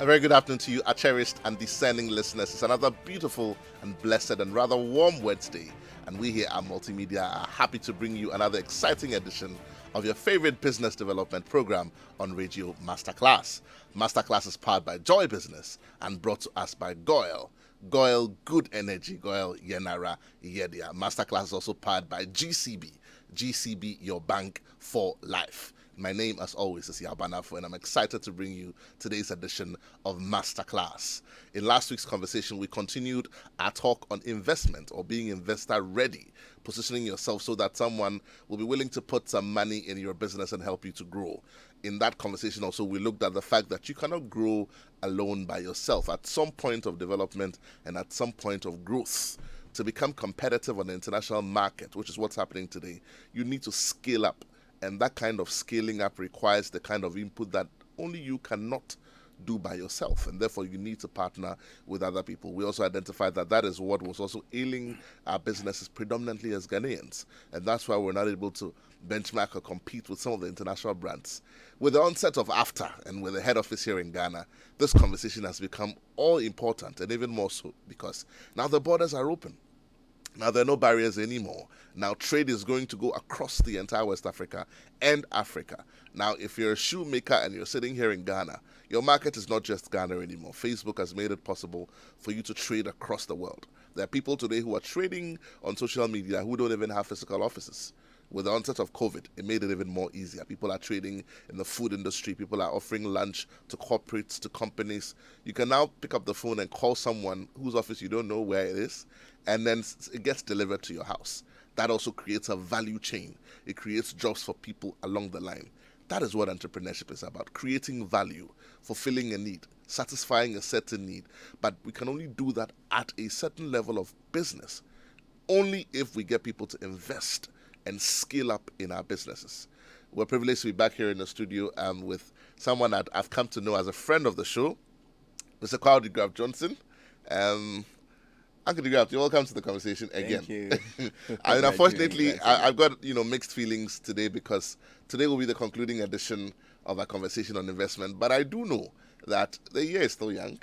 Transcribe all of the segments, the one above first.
A very good afternoon to you, our cherished and discerning listeners. It's another beautiful and blessed and rather warm Wednesday, and we here at Multimedia are happy to bring you another exciting edition of your favorite business development program on Radio Masterclass. Masterclass is powered by Joy Business and brought to us by Goyle. Goyle Good Energy, Goyle Yenara Yedia. Masterclass is also powered by GCB. GCB, your bank for life. My name, as always, is Barnafo, and I'm excited to bring you today's edition of Masterclass. In last week's conversation, we continued our talk on investment or being investor ready, positioning yourself so that someone will be willing to put some money in your business and help you to grow. In that conversation also, we looked at the fact that you cannot grow alone by yourself. At some point of development and at some point of growth, to become competitive on the international market, which is what's happening today, you need to scale up. And that kind of scaling up requires the kind of input that only you cannot do by yourself. And therefore, you need to partner with other people. We also identified that that is what was also ailing our businesses predominantly as Ghanaians. And that's why we're not able to benchmark or compete with some of the international brands. With the onset of AFTA and with the head office here in Ghana, this conversation has become all important, and even more so because now the borders are open. Now, there are no barriers anymore. Now, trade is going to go across the entire West Africa and Africa. Now, if you're a shoemaker and you're sitting here in Ghana, your market is not just Ghana anymore. Facebook has made it possible for you to trade across the world. There are people today who are trading on social media who don't even have physical offices. With the onset of COVID, it made it even more easier. People are trading in the food industry. People are offering lunch to corporates, to companies. You can now pick up the phone and call someone whose office you don't know where it is, and then it gets delivered to your house. That also creates a value chain. It creates jobs for people along the line. That is what entrepreneurship is about, creating value, fulfilling a need, satisfying a certain need. But we can only do that at a certain level of business, only if we get people to invest and scale up in our businesses. We're privileged to be back here in the studio with someone that I've come to know as a friend of the show, Mr. Kwao DeGraff Johnson. Uncle DeGraff, you're welcome to the conversation again. Thank you. I mean, unfortunately, I've got mixed feelings today because today will be the concluding edition of our conversation on investment. But I do know that the year is still young,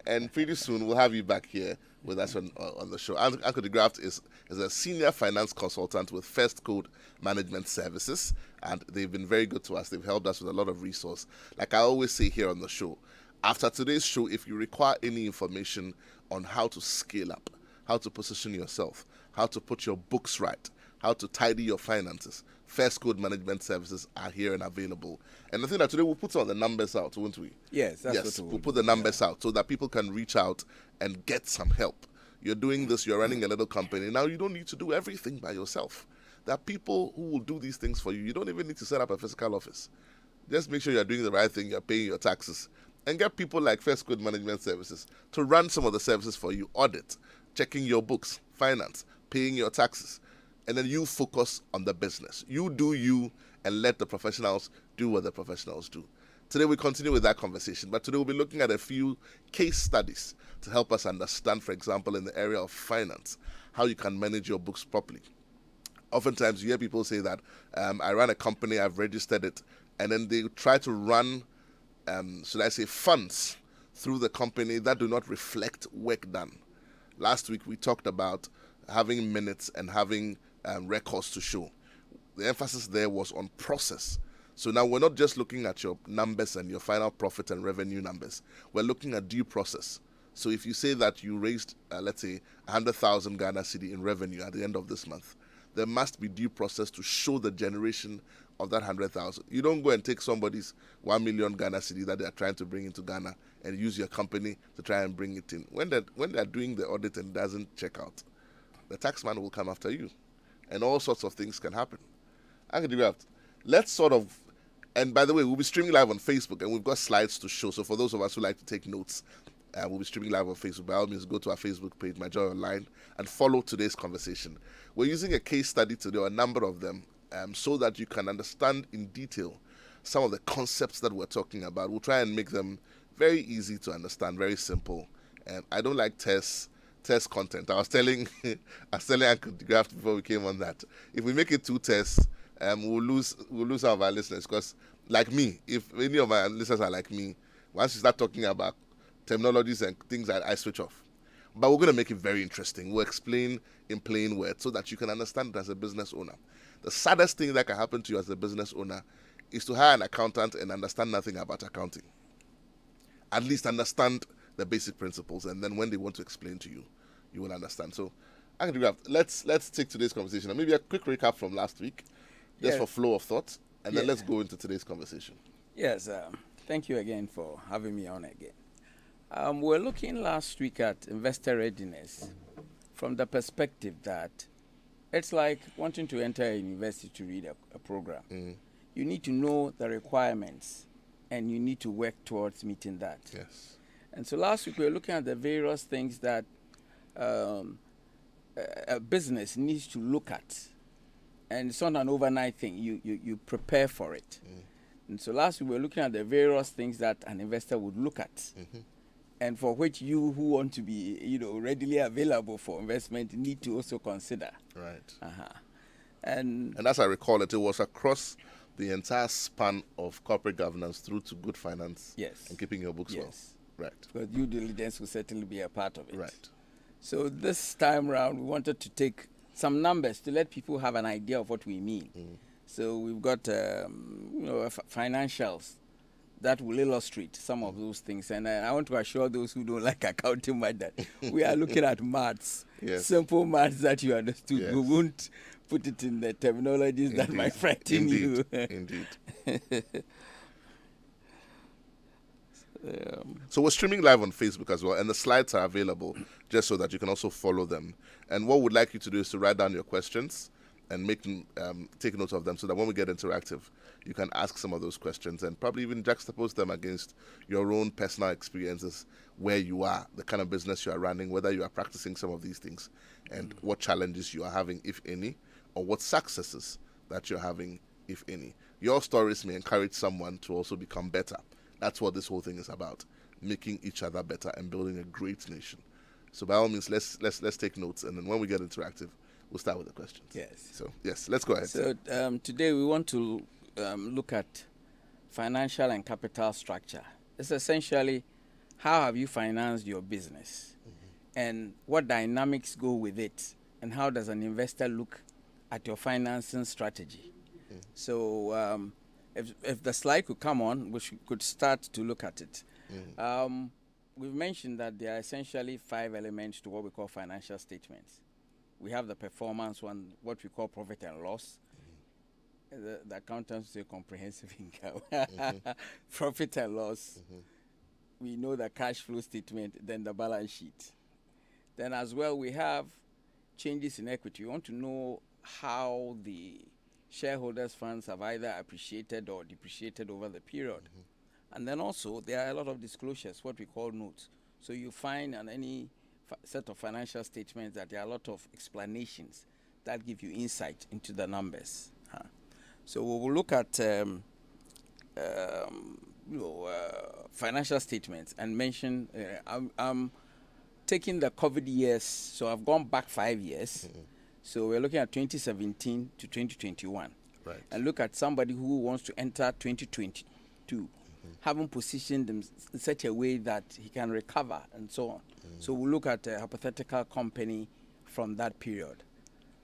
and pretty soon we'll have you back here with us on the show. Uncle DeGraff is a senior finance consultant with First Code Management Services, and they've been very good to us. They've helped us with a lot of resource. Like I always say here on the show, after today's show, if you require any information on how to scale up, how to position yourself, how to put your books right, how to tidy your finances, First Code Management Services are here and available. And I think that today we'll put some of the numbers out, won't we? Yes, that's what we'll put the numbers out so that people can reach out and get some help. You're doing this, you're running a little company. Now you don't need to do everything by yourself. There are people who will do these things for you. You don't even need to set up a physical office. Just make sure you're doing the right thing, you're paying your taxes. And get people like First Code Management Services to run some of the services for you. Audit, checking your books, finance, paying your taxes. And then you focus on the business. You do you and let the professionals do what the professionals do. Today we continue with that conversation, but today we'll be looking at a few case studies to help us understand, for example, in the area of finance, how you can manage your books properly. Oftentimes you hear people say that I run a company, I've registered it, and then they try to run funds through the company that do not reflect work done. Last week we talked about having minutes and having records to show. The emphasis there was on process. So now we're not just looking at your numbers and your final profit and revenue numbers. We're looking at due process. So if you say that you raised, let's say, 100,000 Ghana cedi in revenue at the end of this month, there must be due process to show the generation of that 100,000. You don't go and take somebody's 1 million Ghana cedi that they are trying to bring into Ghana and use your company to try and bring it in. When they're doing the audit and it doesn't check out, the taxman will come after you. And all sorts of things can happen. Let's sort of, and by the way, we'll be streaming live on Facebook and we've got slides to show. So for those of us who like to take notes, we'll be streaming live on Facebook. By all means, go to our Facebook page, My Joy Online, and follow today's conversation. We're using a case study today, a number of them, so that you can understand in detail some of the concepts that we're talking about. We'll try and make them very easy to understand, very simple. I don't like test content. I was telling Uncle DeGraff before we came on that if we make it too tests, we'll lose some of our listeners. Because like me, if any of my listeners are like me, Once you start talking about terminologies and things, I switch off. But we're going to make it very interesting. We'll explain in plain words so that you can understand it as a business owner. The saddest thing that can happen to you as a business owner is to hire an accountant and understand nothing about accounting. At least understand the basic principles, and then when they want to explain to you, you will understand. So I can do that. Let's take today's conversation and maybe a quick recap from last week, just for flow of thoughts, and then let's go into today's conversation. Yes, thank you again for having me on again. We're looking last week at investor readiness from the perspective that it's like wanting to enter a university to read a program. You need to know the requirements and you need to work towards meeting that. Yes. And so last week we were looking at the various things that a business needs to look at. And it's not an overnight thing. You prepare for it. And so last week we were looking at the various things that an investor would look at. And for which you who want to be, readily available for investment need to also consider. Right. And as I recall it was across the entire span of corporate governance through to good finance. Yes. And keeping your books well. Right. Because due diligence will certainly be a part of it. Right. So this time around, we wanted to take some numbers to let people have an idea of what we mean. So we've got, financials that will illustrate some of those things. And I want to assure those who don't like accounting much that we are looking at maths, simple maths that you understood. Yes. We won't put it in the terminologies that might frighten you. Indeed. So we're streaming live on Facebook as well, and the slides are available just so that you can also follow them. And what we'd like you to do is to write down your questions and take note of them so that when we get interactive, you can ask some of those questions and probably even juxtapose them against your own personal experiences, where you are, the kind of business you are running, whether you are practicing some of these things, and what challenges you are having, if any, or what successes that you're having, if any. Your stories may encourage someone to also become better. That's what this whole thing is about, making each other better and building a great nation. So by all means, let's take notes, and then when we get interactive, we'll start with the questions. Yes. So yes, let's go ahead. So today we want to look at financial and capital structure. It's essentially how have you financed your business, and what dynamics go with it, and how does an investor look at your financing strategy. So if the slide could come on, we could start to look at it. We've mentioned that there are essentially 5 elements to what we call financial statements. We have the performance one, what we call profit and loss. The accountants say comprehensive income. Profit and loss. We know the cash flow statement, then the balance sheet. Then as well, we have changes in equity. We want to know how the shareholders' funds have either appreciated or depreciated over the period. And then also, there are a lot of disclosures, what we call notes. So you find on any set of financial statements that there are a lot of explanations that give you insight into the numbers. So we will look at financial statements and mention, I'm taking the COVID years, so I've gone back 5 years. So we're looking at 2017 to 2021. Right. And look at somebody who wants to enter 2022, having positioned them in such a way that he can recover and so on. So we'll look at a hypothetical company from that period.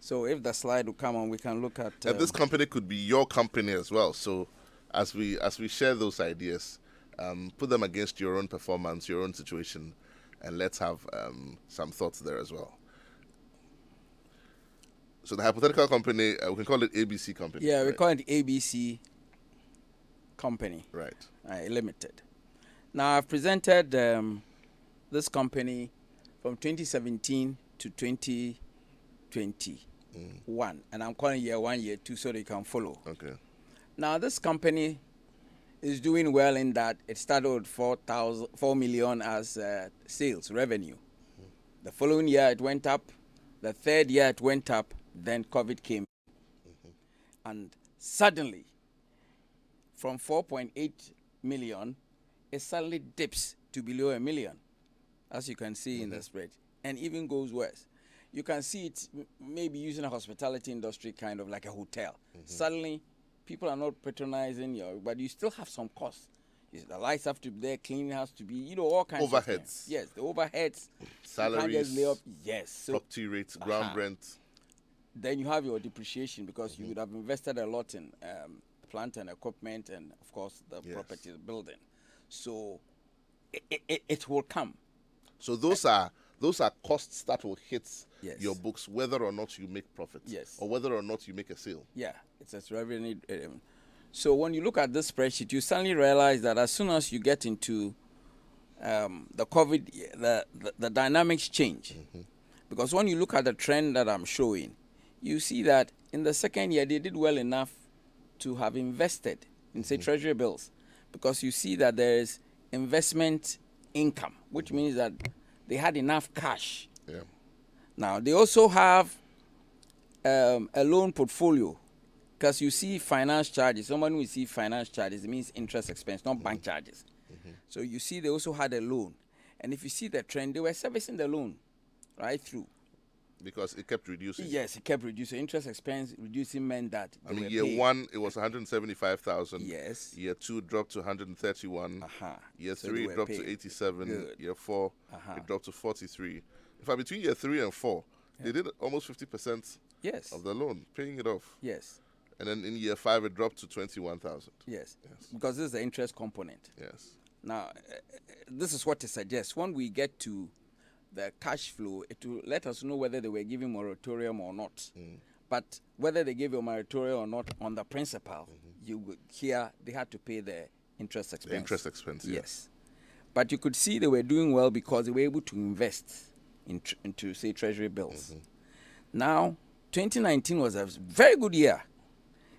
So if the slide will come on, we can look at... and this company could be your company as well. So as we share those ideas, put them against your own performance, your own situation, and let's have some thoughts there as well. So the hypothetical company, we can call it ABC Company. Yeah, we call it ABC Company. Right. Limited. Now, I've presented this company from 2017 to 2021. And I'm calling year 1, year 2, so they can follow. Okay. Now, this company is doing well in that it started with 4 million as sales revenue. The following year, it went up. The third year, it went up. Then COVID came. And suddenly, from 4.8 million, it suddenly dips to below 1 million, as you can see in the spread, and even goes worse. You can see it maybe using a hospitality industry, kind of like a hotel. Suddenly, people are not patronizing you, but you still have some costs. The lights have to be there, cleaning has to be, all kinds of Overheads. things. Yes, the overheads. Salaries. You can't just lay up. Yes. So, property rates, ground rent. then you have your depreciation because you would have invested a lot in plant and equipment and, of course, the property building. So it will come. So those are costs that will hit your Yes. books whether or not you make profit. Yes. Or whether or not you make a sale. Yeah, it's a revenue. So when you look at this spreadsheet, you suddenly realize that as soon as you get into the COVID, the dynamics change. Because when you look at the trend that I'm showing, you see that in the second year, they did well enough to have invested in, say, treasury bills. Because you see that there is investment income, which means that they had enough cash. Yeah. Now, they also have a loan portfolio. Because you see finance charges. Someone who see finance charges, it means interest expense, not bank charges. So you see they also had a loan. And if you see the trend, they were servicing the loan right through. Because it kept reducing. Yes, it kept reducing. Interest expense reducing meant that I mean, year one, it was 175,000. Yes. Year two dropped to 131. Year So three they were dropped to paid. 87. Good. Year four, it dropped to 43. In fact, between year 3 and 4, they did almost 50% Yes. of the loan, paying it off. Yes. And then in year 5, it dropped to 21,000. Yes. Because this is the interest component. Yes. Now, this is what it suggests. When we get to the cash flow, it will let us know whether they were giving moratorium or not. But whether they gave a moratorium or not on the principal, you would hear they had to pay the interest expense. The interest expense, Yes. But you could see they were doing well because they were able to invest into, say, treasury bills. Now, 2019 was a very good year.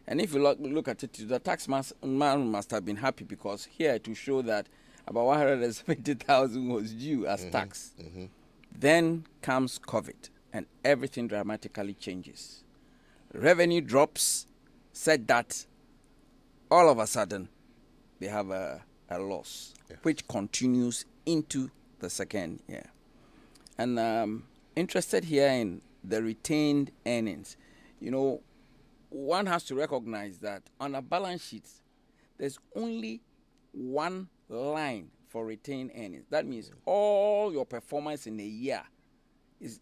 And if you look at it, the tax man must have been happy because here to show that about 170,000 was due as tax. Then comes COVID and everything dramatically changes. Revenue drops, said that all of a sudden they have a loss, which continues into the second year. And I'm interested here in the retained earnings. One has to recognize that on a balance sheet, there's only one line for retained earnings. That means all your performance in a year is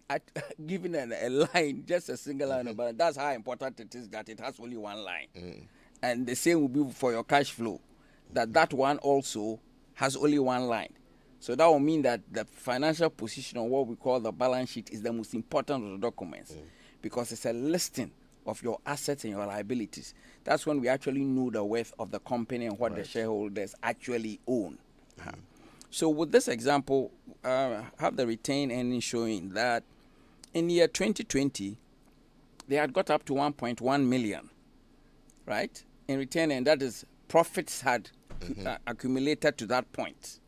given a line, just a single line of balance. That's how important it is that it has only one line. And the same will be for your cash flow, that one also has only one line. So that will mean that the financial position on what we call the balance sheet is the most important of the documents because it's a listing of your assets and your liabilities. That's when we actually know the worth of the company and what the shareholders actually own. So with this example, have the retained earnings showing that in year 2020, they had got up to 1.1 million, right? In retained earnings, that is, profits had accumulated to that point.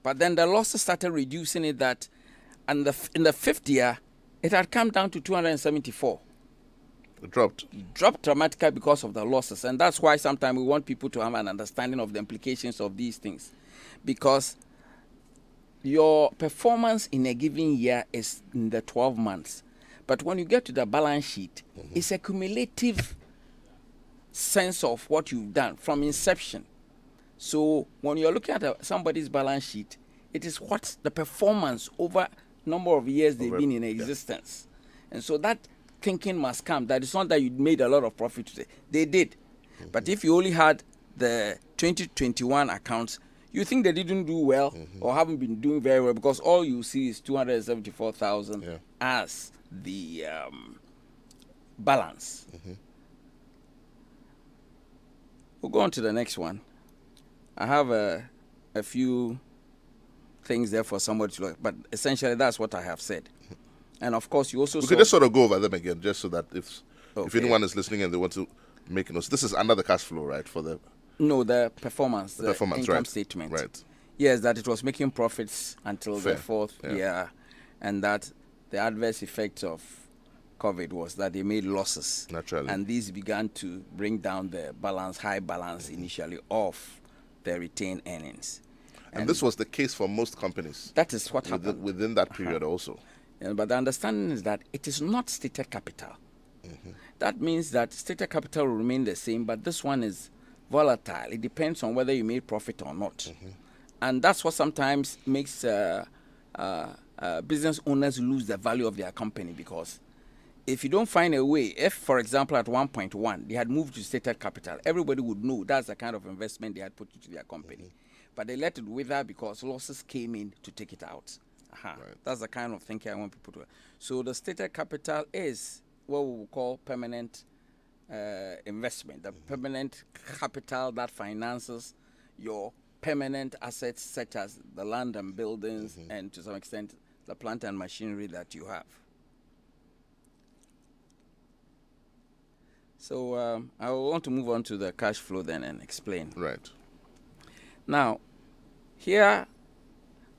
But then the losses started reducing it that, and in the fifth year, it had come down to 274. It dropped Dramatically because of the losses. And that's why sometimes we want people to have an understanding of the implications of these things. Because your performance in a given year is in the 12 months. But when you get to the balance sheet, it's a cumulative sense of what you've done from inception. So when you're looking at somebody's balance sheet, it is what the performance over number of years they've been in existence. And so that thinking must come. That it's not that you made a lot of profit today. They did. But if you only had the 2021 accounts, you think they didn't do well or haven't been doing very well because all you see is 274,000 as the balance. We'll go on to the next one. I have a few things there for somebody to look at, but essentially that's what I have said. And of course, you also we could just sort of go over them again, just so that if anyone is listening and they want to make notes, this is another cash flow, right? For the the performance, the income statement, right? Yes, that it was making profits until the fourth year, and that the adverse effects of COVID was that they made losses naturally, and these began to bring down the high balance initially of the retained earnings. And this was the case for most companies. That is what happened within that period also. But the understanding is that it is not stated capital. That means that stated capital will remain the same, but this one is volatile. It depends on whether you made profit or not. And that's what sometimes makes business owners lose the value of their company, because if you don't find a way, if, for example, at 1.1, they had moved to stated capital, everybody would know that's the kind of investment they had put into their company. But they let it wither because losses came in to take it out. Right. That's the kind of thinking I want people to. So the stated capital is what we will call permanent investment, the permanent capital that finances your permanent assets such as the land and buildings and to some extent the plant and machinery that you have. So I want to move on to the cash flow then and explain. Right. Now, here,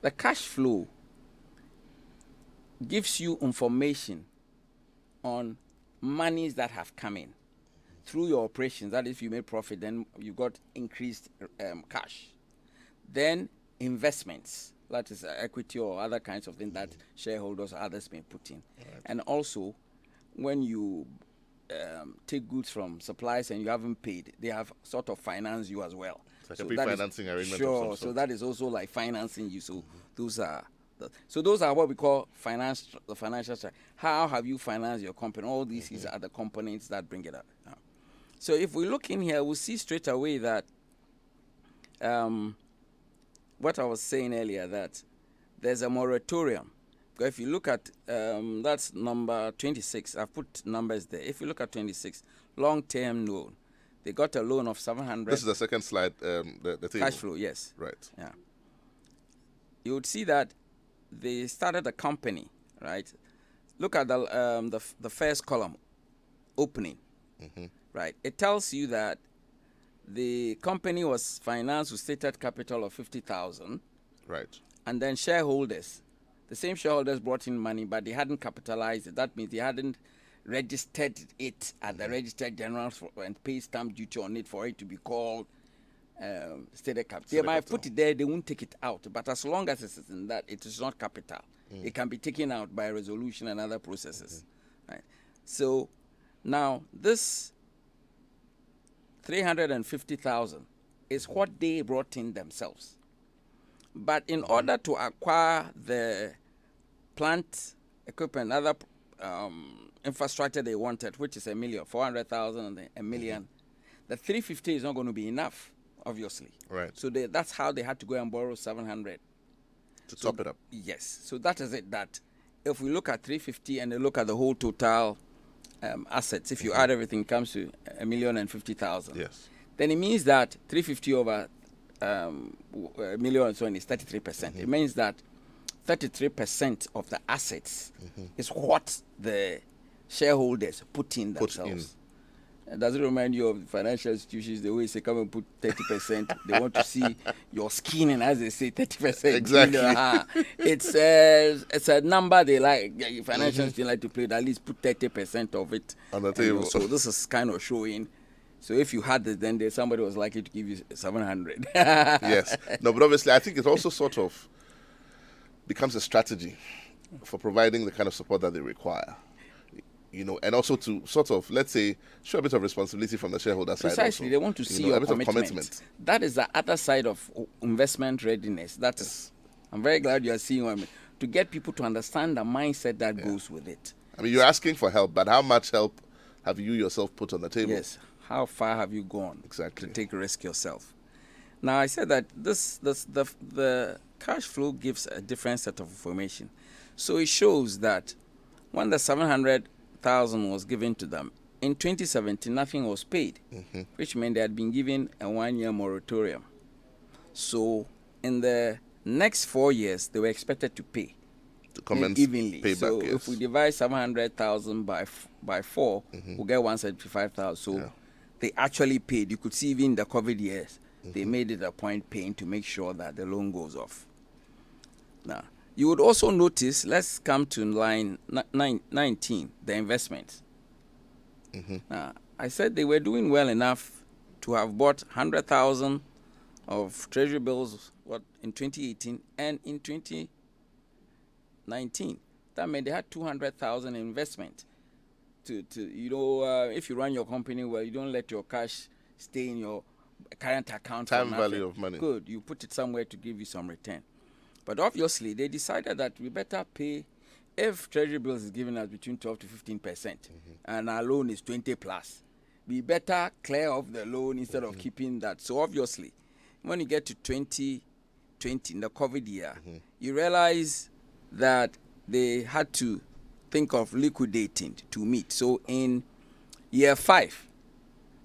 the cash flow gives you information on monies that have come in through your operations. That if you made profit, then you got increased cash. Then investments, that is equity or other kinds of things that shareholders or others may put in. Right. And also, when you take goods from suppliers and you haven't paid, they have sort of financed you as well. It's like a pre-financing arrangement. Sure. So that is also like financing you. So those are what we call the financial structure. How have you financed your company? All these are the components that bring it up. So if we look in here, we'll see straight away that what I was saying earlier, that there's a moratorium. Because if you look at, that's number 26, I've put numbers there. If you look at 26, long-term loan, they got a loan of 700. This is the second slide, the table. Cash flow, yes. Right. Yeah. You would see that they started a company, right? Look at the first column, opening, right? It tells you that the company was financed with stated capital of 50,000. Right. And then shareholders, the same shareholders brought in money, but they hadn't capitalized it. That means they hadn't registered it at the registered general and paid stamp duty on it for it to be called stated capital. They might put it there, they won't take it out. But as long as it's in that, it is not capital. It can be taken out by resolution and other processes. Right. So now this 350,000 is what they brought in themselves. But in order to acquire the plant equipment, other infrastructure they wanted, which is 400,000 and $1 million, the 350 is not going to be enough, obviously. Right. So that's how they had to go and borrow 700 to top it up. Yes. So that is it. That if we look at 350 and they look at the whole total assets, if you add everything, it comes to 1,050,000. Yes. Then it means that 350 over $1 million and so on is 33%. It means that 33% of the assets is what the shareholders put in themselves. Does it remind you of financial institutions? They always say, come and put 30%. They want to see your skin, and as they say, 30%. Exactly. It's a number they like. Financial institutions like to play. At least put 30% of it on the table. So this is kind of showing. So if you had it, then somebody was likely to give you 700. Yes. No, but obviously, I think it also sort of becomes a strategy for providing the kind of support that they require. You know, and also to sort of, let's say, show a bit of responsibility from the shareholder side. Precisely, they want to see your commitment. That is the other side of investment readiness. That is, I'm very glad you are seeing what I mean, to get people to understand the mindset that goes with it. I mean, you're asking for help, but how much help have you yourself put on the table? Yes. How far have you gone exactly to take a risk yourself? Now, I said that the cash flow gives a different set of information. So it shows that when the 700,000 was given to them, in 2017, nothing was paid, which meant they had been given a 1-year moratorium. So in the next 4 years, they were expected to pay. To commence evenly. Payback, so yes. If we divide 700,000 by 4, we'll get 175,000. So they actually paid. You could see even in the COVID years, they made it a point paying to make sure that the loan goes off. Now, you would also notice, let's come to line 19, the investments. Now, I said they were doing well enough to have bought 100,000 of treasury bills in 2018 and in 2019. That meant they had 200,000 investment. If you run your company well, you don't let your cash stay in your current account. Time value of money. Good. You put it somewhere to give you some return. But obviously, they decided that we better pay, if Treasury bills is giving us between 12 to 15%, and our loan is 20 plus, we better clear off the loan instead of keeping that. So obviously, when you get to 2020, in the COVID year, you realize that they had to think of liquidating to meet. So in year 5,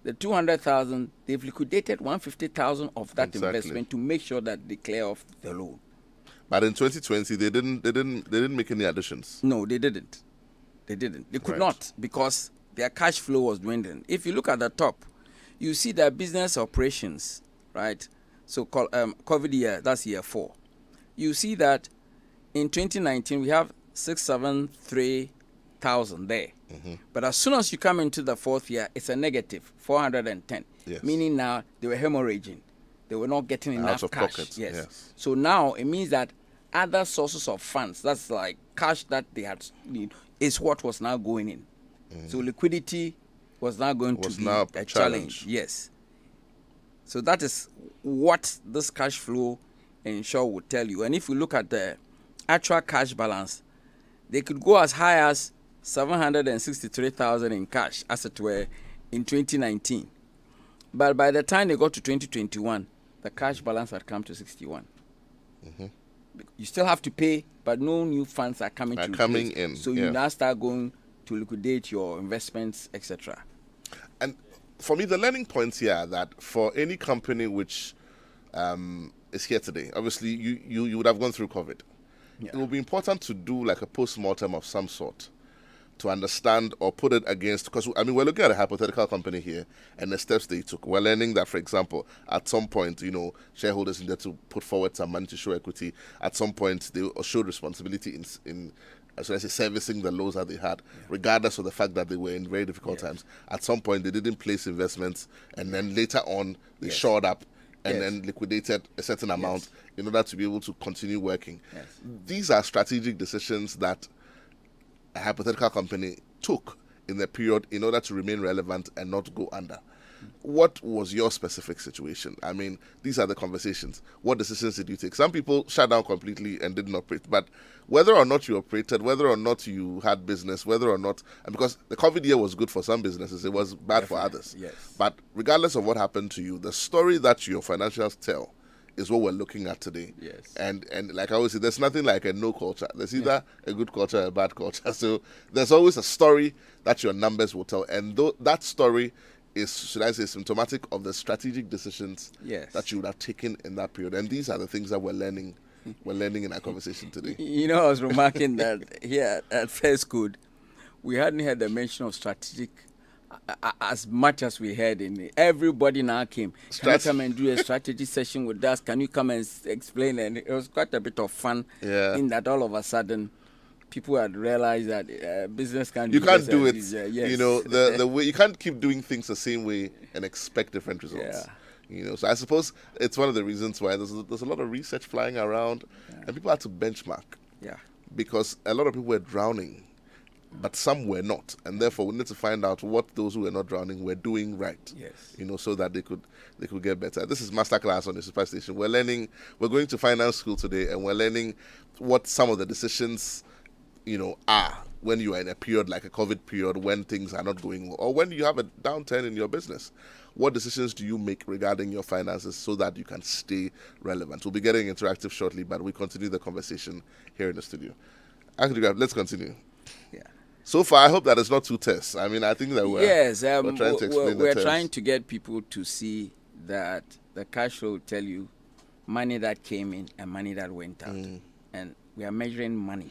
the 200,000, they've liquidated 150,000 of that investment to make sure that they clear off the loan. But in 2020, they didn't make any additions. No, they didn't. They could not, because their cash flow was dwindling. If you look at the top, you see that business operations, right? So COVID year, that's year 4. You see that in 2019 we have 673,000 there. But as soon as you come into the 4th year, it's a negative 410. Yes. Meaning now they were hemorrhaging. They were not getting enough cash. Pocket. Yes. So now it means that other sources of funds, that's like cash that they had, is what was now going in. So liquidity was now going to be a challenge. Yes. So that is what this cash flow ensure will tell you. And if you look at the actual cash balance, they could go as high as 763,000 in cash, as it were, in 2019. But by the time they got to 2021, the cash balance had come to 61. You still have to pay, but no new funds are coming in. So you now start going to liquidate your investments, etc. And for me, the learning points here are that for any company which is here today, obviously you would have gone through COVID. It will be important to do like a post-mortem of some sort to understand or put it against, because I mean, we're looking at a hypothetical company here and the steps they took. We're learning that, for example, at some point, shareholders needed to put forward some money to show equity. At some point, they showed responsibility in so I say, servicing the loans that they had, regardless of the fact that they were in very difficult times. At some point, they didn't place investments, and then later on, they shored up and then liquidated a certain amount in order to be able to continue working. These are strategic decisions that a hypothetical company took in the period in order to remain relevant and not go under. What was your specific situation? I mean, these are the conversations. What decisions did you take? Some people shut down completely and didn't operate, but whether or not you operated, whether or not you had business, whether or not, and because the COVID year was good for some businesses, it was bad for others. But regardless of what happened to you, the story that your financials tell is what we're looking at today. And like I always say, there's nothing like a no culture. There's either a good culture or a bad culture. So there's always a story that your numbers will tell. And that story is, should I say, symptomatic of the strategic decisions that you would have taken in that period. And these are the things that we're learning in our conversation today. I was remarking that here at First Code, we hadn't heard the mention of strategic as much as we heard in everybody now came. Can you come and do a strategy session with us? Can you come and explain? And it was quite a bit of fun in that all of a sudden people had realized that business can't do it. The way you can't keep doing things the same way and expect different results. So I suppose it's one of the reasons why there's a lot of research flying around and people had to benchmark. Because a lot of people were drowning, but some were not, and therefore we need to find out what those who were not drowning were doing right. So that they could get better. This is Masterclass on the Super Station. We're going to finance school today, and we're learning what some of the decisions are when you are in a period like a COVID period, when things are not going well, or when you have a downturn in your business. What decisions do you make regarding your finances so that you can stay relevant? We'll be getting interactive shortly, but we continue the conversation here in the studio. Actually, let's continue. So far, I hope that it's not too tense. I mean, I think that we're trying to explain we're trying to get people to see that the cash flow will tell you money that came in and money that went out. And we are measuring money.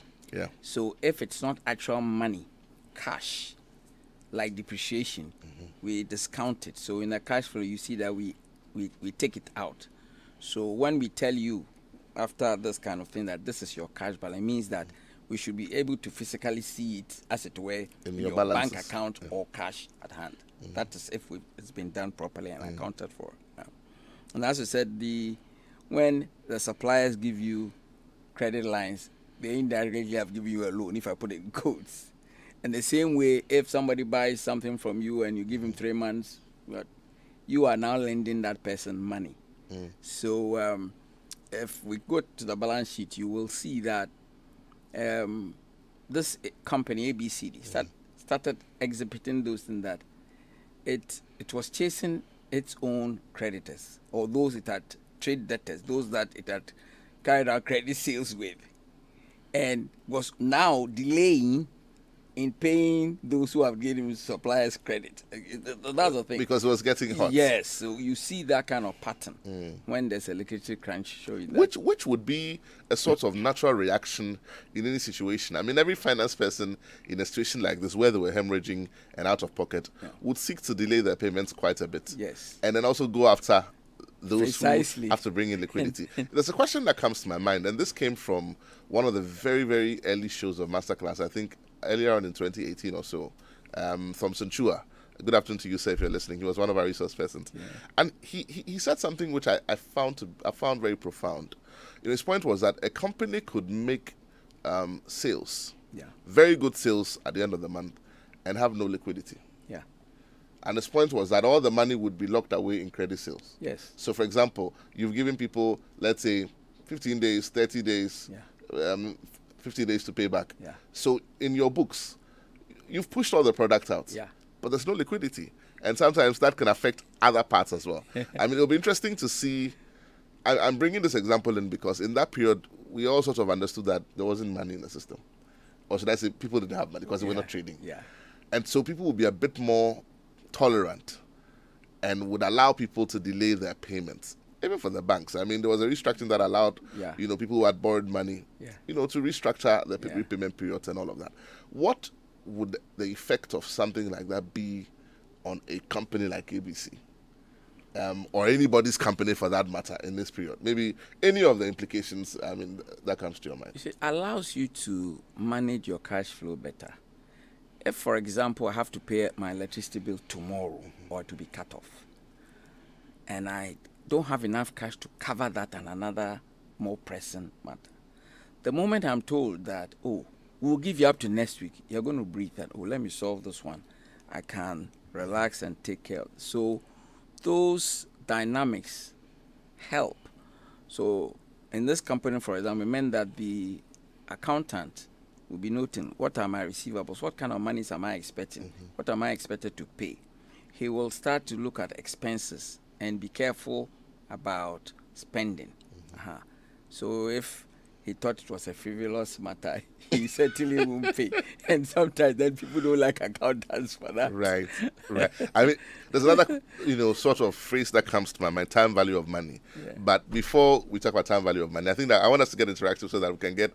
So if it's not actual money, cash, like depreciation, we discount it. So in the cash flow, you see that we take it out. So when we tell you after this kind of thing that this is your cash balance, it means that we should be able to physically see it, as it were, in your bank account or cash at hand. That is if it's been done properly and accounted for. And as I said, when the suppliers give you credit lines, they indirectly have given you a loan, if I put it in quotes. And the same way, if somebody buys something from you and you give him 3 months, you are now lending that person money. So if we go to the balance sheet, you will see that this company, ABCD, started exhibiting those things that it was chasing its own creditors, or those it had trade debtors, those that it had carried out credit sales with, and was now delaying in paying those who have given suppliers credit. That's the thing. Because it was getting hot. Yes, so you see that kind of pattern when there's a liquidity crunch showing that. Which would be a sort of natural reaction in any situation. I mean, every finance person in a situation like this, where they were hemorrhaging and out of pocket, would seek to delay their payments quite a bit. Yes. And then also go after those Precisely. who have to bring in liquidity. There's a question that comes to my mind, and this came from one of the very, very early shows of Masterclass, I think earlier on in 2018 or so, Thompson Chua. Good afternoon to you, sir, if you're listening. He was one of our resource persons. Yeah. And he said something which I found very profound. His point was that a company could make sales, very good sales at the end of the month, and have no liquidity. Yeah. And his point was that all the money would be locked away in credit sales. Yes. So, for example, you've given people, let's say, 15 days, 30 days, 50 days to pay back. Yeah. So, in your books, you've pushed all the product out. Yeah. But there's no liquidity. And sometimes that can affect other parts as well. I mean, it'll be interesting to see. I'm bringing this example in because in that period, we all sort of understood that there wasn't money in the system. Or should I say people didn't have money because they were not trading. Yeah. And so people would be a bit more tolerant and would allow people to delay their payments. Even for the banks. I mean, there was a restructuring that allowed, people who had borrowed money, to restructure the repayment periods and all of that. What would the effect of something like that be on a company like ABC? Or anybody's company for that matter in this period? Maybe any of the implications, that comes to your mind. It allows you to manage your cash flow better. If, for example, I have to pay my electricity bill tomorrow or to be cut off, and I don't have enough cash to cover that and another more pressing matter, the moment I'm told that, we'll give you up to next week, you're going to breathe that, let me solve this one. I can relax and take care of it. So those dynamics help. So in this company, for example, it meant that the accountant will be noting, what are my receivables? What kind of monies am I expecting? What am I expected to pay? He will start to look at expenses and be careful about spending. So if he thought it was a frivolous matter, he certainly won't pay. And sometimes then people don't like accountants for that. Right. I mean, there's another, sort of phrase that comes to my mind, time value of money. Yeah. But before we talk about time value of money, I think that I want us to get interactive so that we can get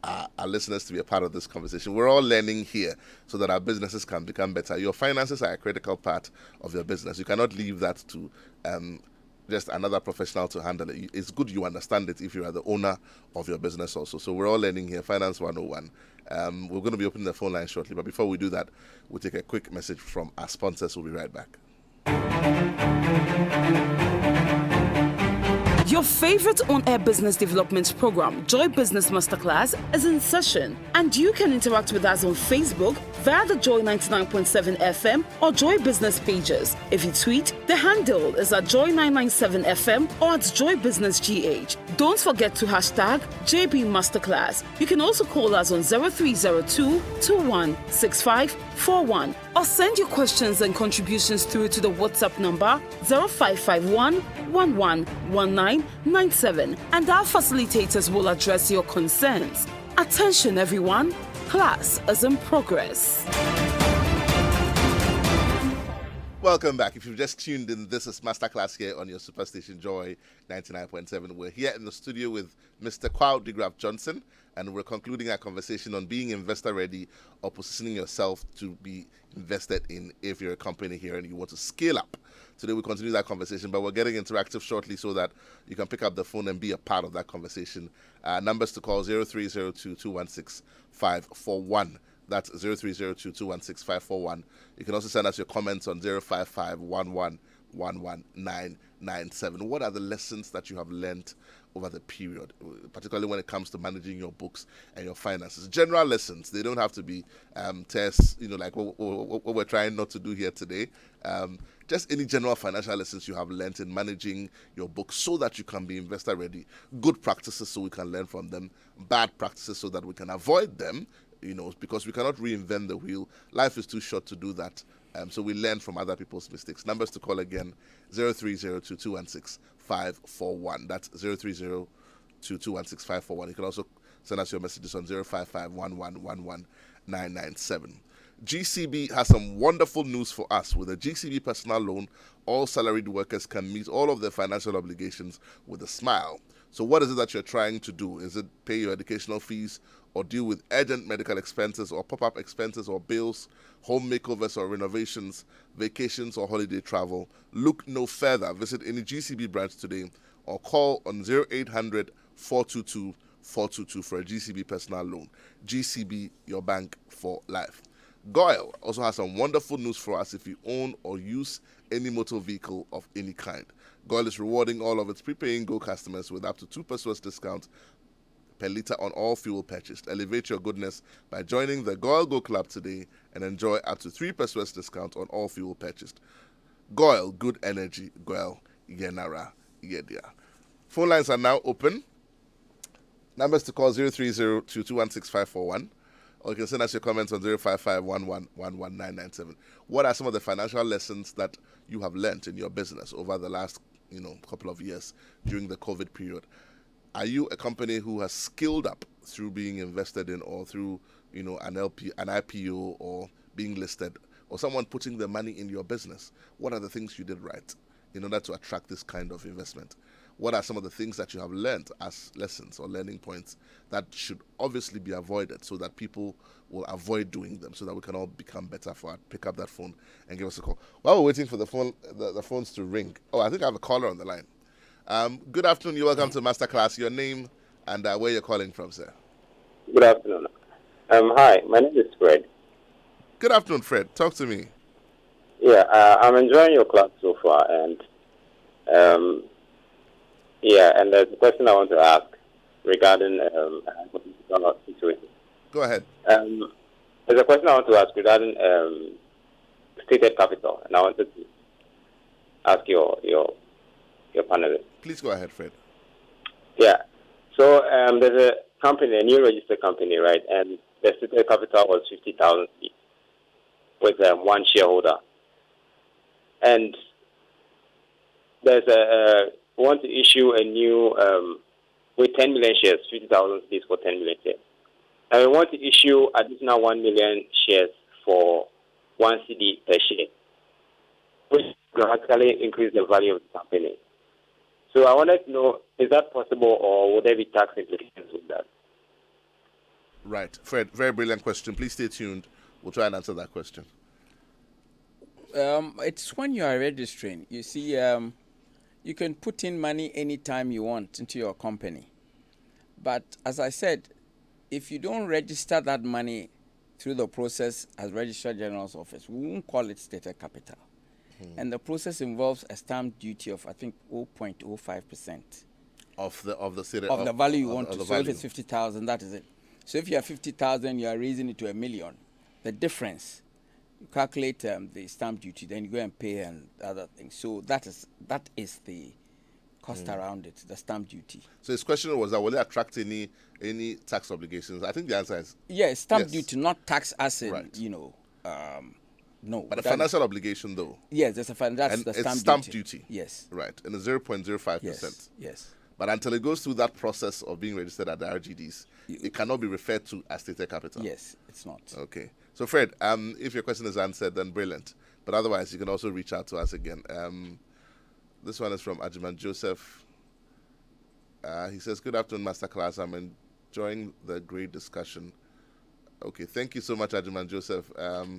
our listeners to be a part of this conversation. We're all learning here so that our businesses can become better. Your finances are a critical part of your business. You cannot leave that to just another professional to handle it. It's good you understand it if you are the owner of your business also. So we're all learning here, Finance 101. We're going to be opening the phone line shortly. But before we do that, we'll take a quick message from our sponsors. We'll be right back. Your favorite on-air business development program, Joy Business Masterclass, is in session, and you can interact with us on Facebook via the Joy 99.7 FM or Joy Business pages. If you tweet, the handle is at Joy 997 FM or at Joy Business GH. Don't forget to hashtag JB Masterclass. You can also call us on 0302 216541 or send your questions and contributions through to the WhatsApp number 0551 111997, and our facilitators will address your concerns. Attention everyone, class is in progress. Welcome back. If you've just tuned in, this is Masterclass here on your superstation Joy 99.7. We're here in the studio with Mr. Kwao DeGraff Johnson, and we're concluding our conversation on being investor ready or positioning yourself to be invested in if you're a company here and you want to scale up. Today we continue that conversation, but we're getting interactive shortly so that you can pick up the phone and be a part of that conversation. Numbers to call 0302-216-541. That's 0302-216-541. You can also send us your comments on 055-11 11997. What are the lessons that you have learned over the period, particularly when it comes to managing your books and your finances? General lessons. They don't have to be tests, like what we're trying not to do here today. Just any general financial lessons you have learned in managing your books so that you can be investor ready. Good practices so we can learn from them. Bad practices so that we can avoid them, because we cannot reinvent the wheel. Life is too short to do that. So we learn from other people's mistakes. Numbers to call again, 030-2216-541. That's 030-2216-541. You can also send us your messages on 055-1111-997. GCB has some wonderful news for us. With a GCB personal loan, all salaried workers can meet all of their financial obligations with a smile. So what is it that you're trying to do? Is it pay your educational fees, or deal with urgent medical expenses, or pop-up expenses, or bills, home makeovers or renovations, vacations or holiday travel? Look no further. Visit any GCB branch today or call on 0800-422-422 for a GCB personal loan. GCB, your bank for life. Goyle also has some wonderful news for us if you own or use any motor vehicle of any kind. Goyle is rewarding all of its prepaying Go customers with up to 2% discount per litre on all fuel purchased. Elevate your goodness by joining the Goyle Go Club today and enjoy up to 3% discount on all fuel purchased. Goyle, good energy. Goyle, Yenara, Yedia. Phone lines are now open. Numbers to call 030-2216-541. Or you can send us your comments on 055-1111-997. What are some of the financial lessons that you have learned in your business over the last couple of years during the COVID period? Are you a company who has scaled up through being invested in, or through an IPO, or being listed, or someone putting the money in your business? What are the things you did right in order to attract this kind of investment? What are some of the things that you have learned as lessons or learning points that should obviously be avoided so that people will avoid doing them, so that we can all become better for it? Pick up that phone and give us a call. While we're waiting for the phones to ring, I think I have a caller on the line. Good afternoon. You're welcome to Masterclass. Your name and where you're calling from, sir. Good afternoon. Hi, my name is Fred. Good afternoon, Fred. Talk to me. Yeah, I'm enjoying your class so far, and and there's a question I want to ask regarding hypothetical situation. Go ahead. There's a question I want to ask regarding stated capital, and I wanted to ask your panelist. Please go ahead, Fred. Yeah. So there's a company, a new registered company, right? And the stated capital was 50,000 with one shareholder. And there's we want to issue a new with 10 million shares, 50,000 seats for 10 million shares. And we want to issue additional 1 million shares for 1 CD per share, which dramatically increase the value of the company. So I wanted to know, is that possible, or would there be tax implications with that? Right. Fred, very brilliant question. Please stay tuned. We'll try and answer that question. It's when you are registering. You see, you can put in money anytime you want into your company. But as I said, if you don't register that money through the process as Registrar General's office, we won't call it stated capital. And the process involves a stamp duty of, I think, 0.05% of the value you want to. So value. if it's 50,000, that is it. So if you have 50,000, you are raising it to 1 million. The difference, you calculate the stamp duty, then you go and pay and other things. So that is the cost around it, the stamp duty. So his question was that will it attract any tax obligations? I think the answer is yes, stamp duty, not tax as in, right. No. But a financial obligation, though. Yes, that's and the it's stamp duty. Yes. Right, and it's 0.05%. Yes. But until it goes through that process of being registered at the RGDs, it cannot be referred to as stated capital. Yes, it's not. Okay. So, Fred, if your question is answered, then brilliant. But otherwise, you can also reach out to us again. This one is from Ajiman Joseph. He says, good afternoon, Masterclass. I'm enjoying the great discussion. Okay, thank you so much, Ajiman Joseph.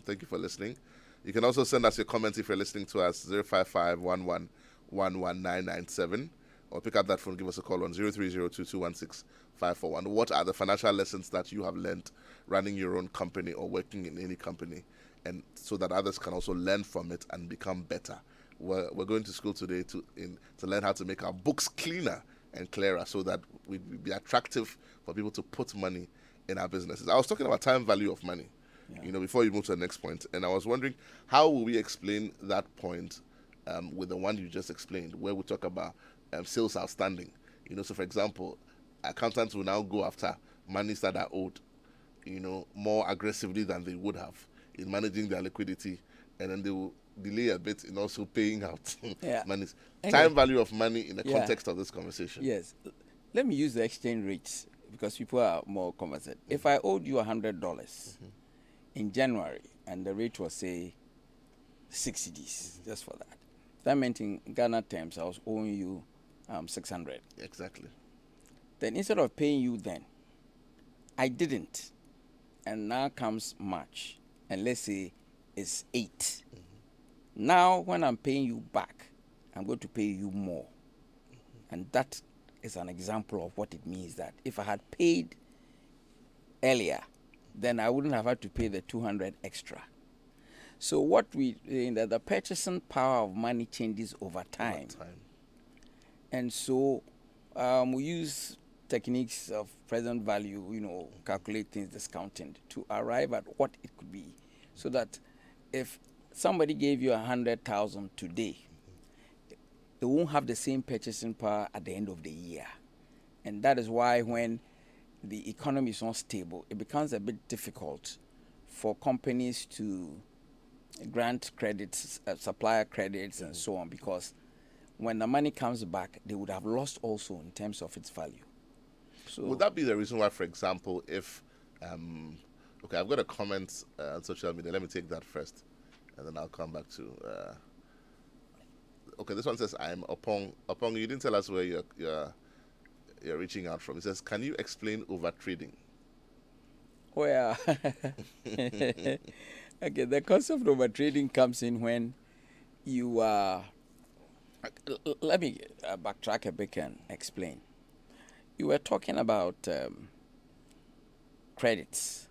Thank you for listening. You can also send us your comments if you're listening to us, 055-1111-997, or pick up that phone, give us a call on 030-2216-541. What are the financial lessons that you have learned running your own company or working in any company, and so that others can also learn from it and become better we're going to school today to learn how to make our books cleaner and clearer so that we'd be attractive for people to put money in our businesses. I was talking about time value of money, before you move to the next point. And I was wondering, how will we explain that point with the one you just explained, where we talk about sales outstanding? So for example, accountants will now go after monies that are owed, more aggressively than they would have in managing their liquidity, and then they will delay a bit in also paying out monies. Anyway, time value of money in the context of this conversation. Yes. Let me use the exchange rates because people are more conversant. If I owed you $100 in January and the rate was, say, 6 cedis, just for that, that meant in Ghana terms I was owing you 600. Exactly. Then instead of paying you then, I didn't. And now comes March, and let's say it's 8. Now, when I'm paying you back, I'm going to pay you more. And that is an example of what it means, that if I had paid earlier, then I wouldn't have had to pay the 200 extra. So what that the purchasing power of money changes over time. And so we use techniques of present value, calculate things, discounting, to arrive at what it could be. So that if somebody gave you 100,000 today, they won't have the same purchasing power at the end of the year. And that is why when the economy is not stable, it becomes a bit difficult for companies to grant credits, supplier credits, and so on, because when the money comes back, they would have lost also in terms of its value. So would that be the reason why, for example, if okay, I've got a comment on social media. Let me take that first, and then I'll come back to. Okay, this one says, "I'm Opong. Opong, you didn't tell us where you're reaching out from." It says, "Can you explain over trading?" Well, okay, the concept of over trading comes in when you are. Let me backtrack a bit and explain. You were talking about credits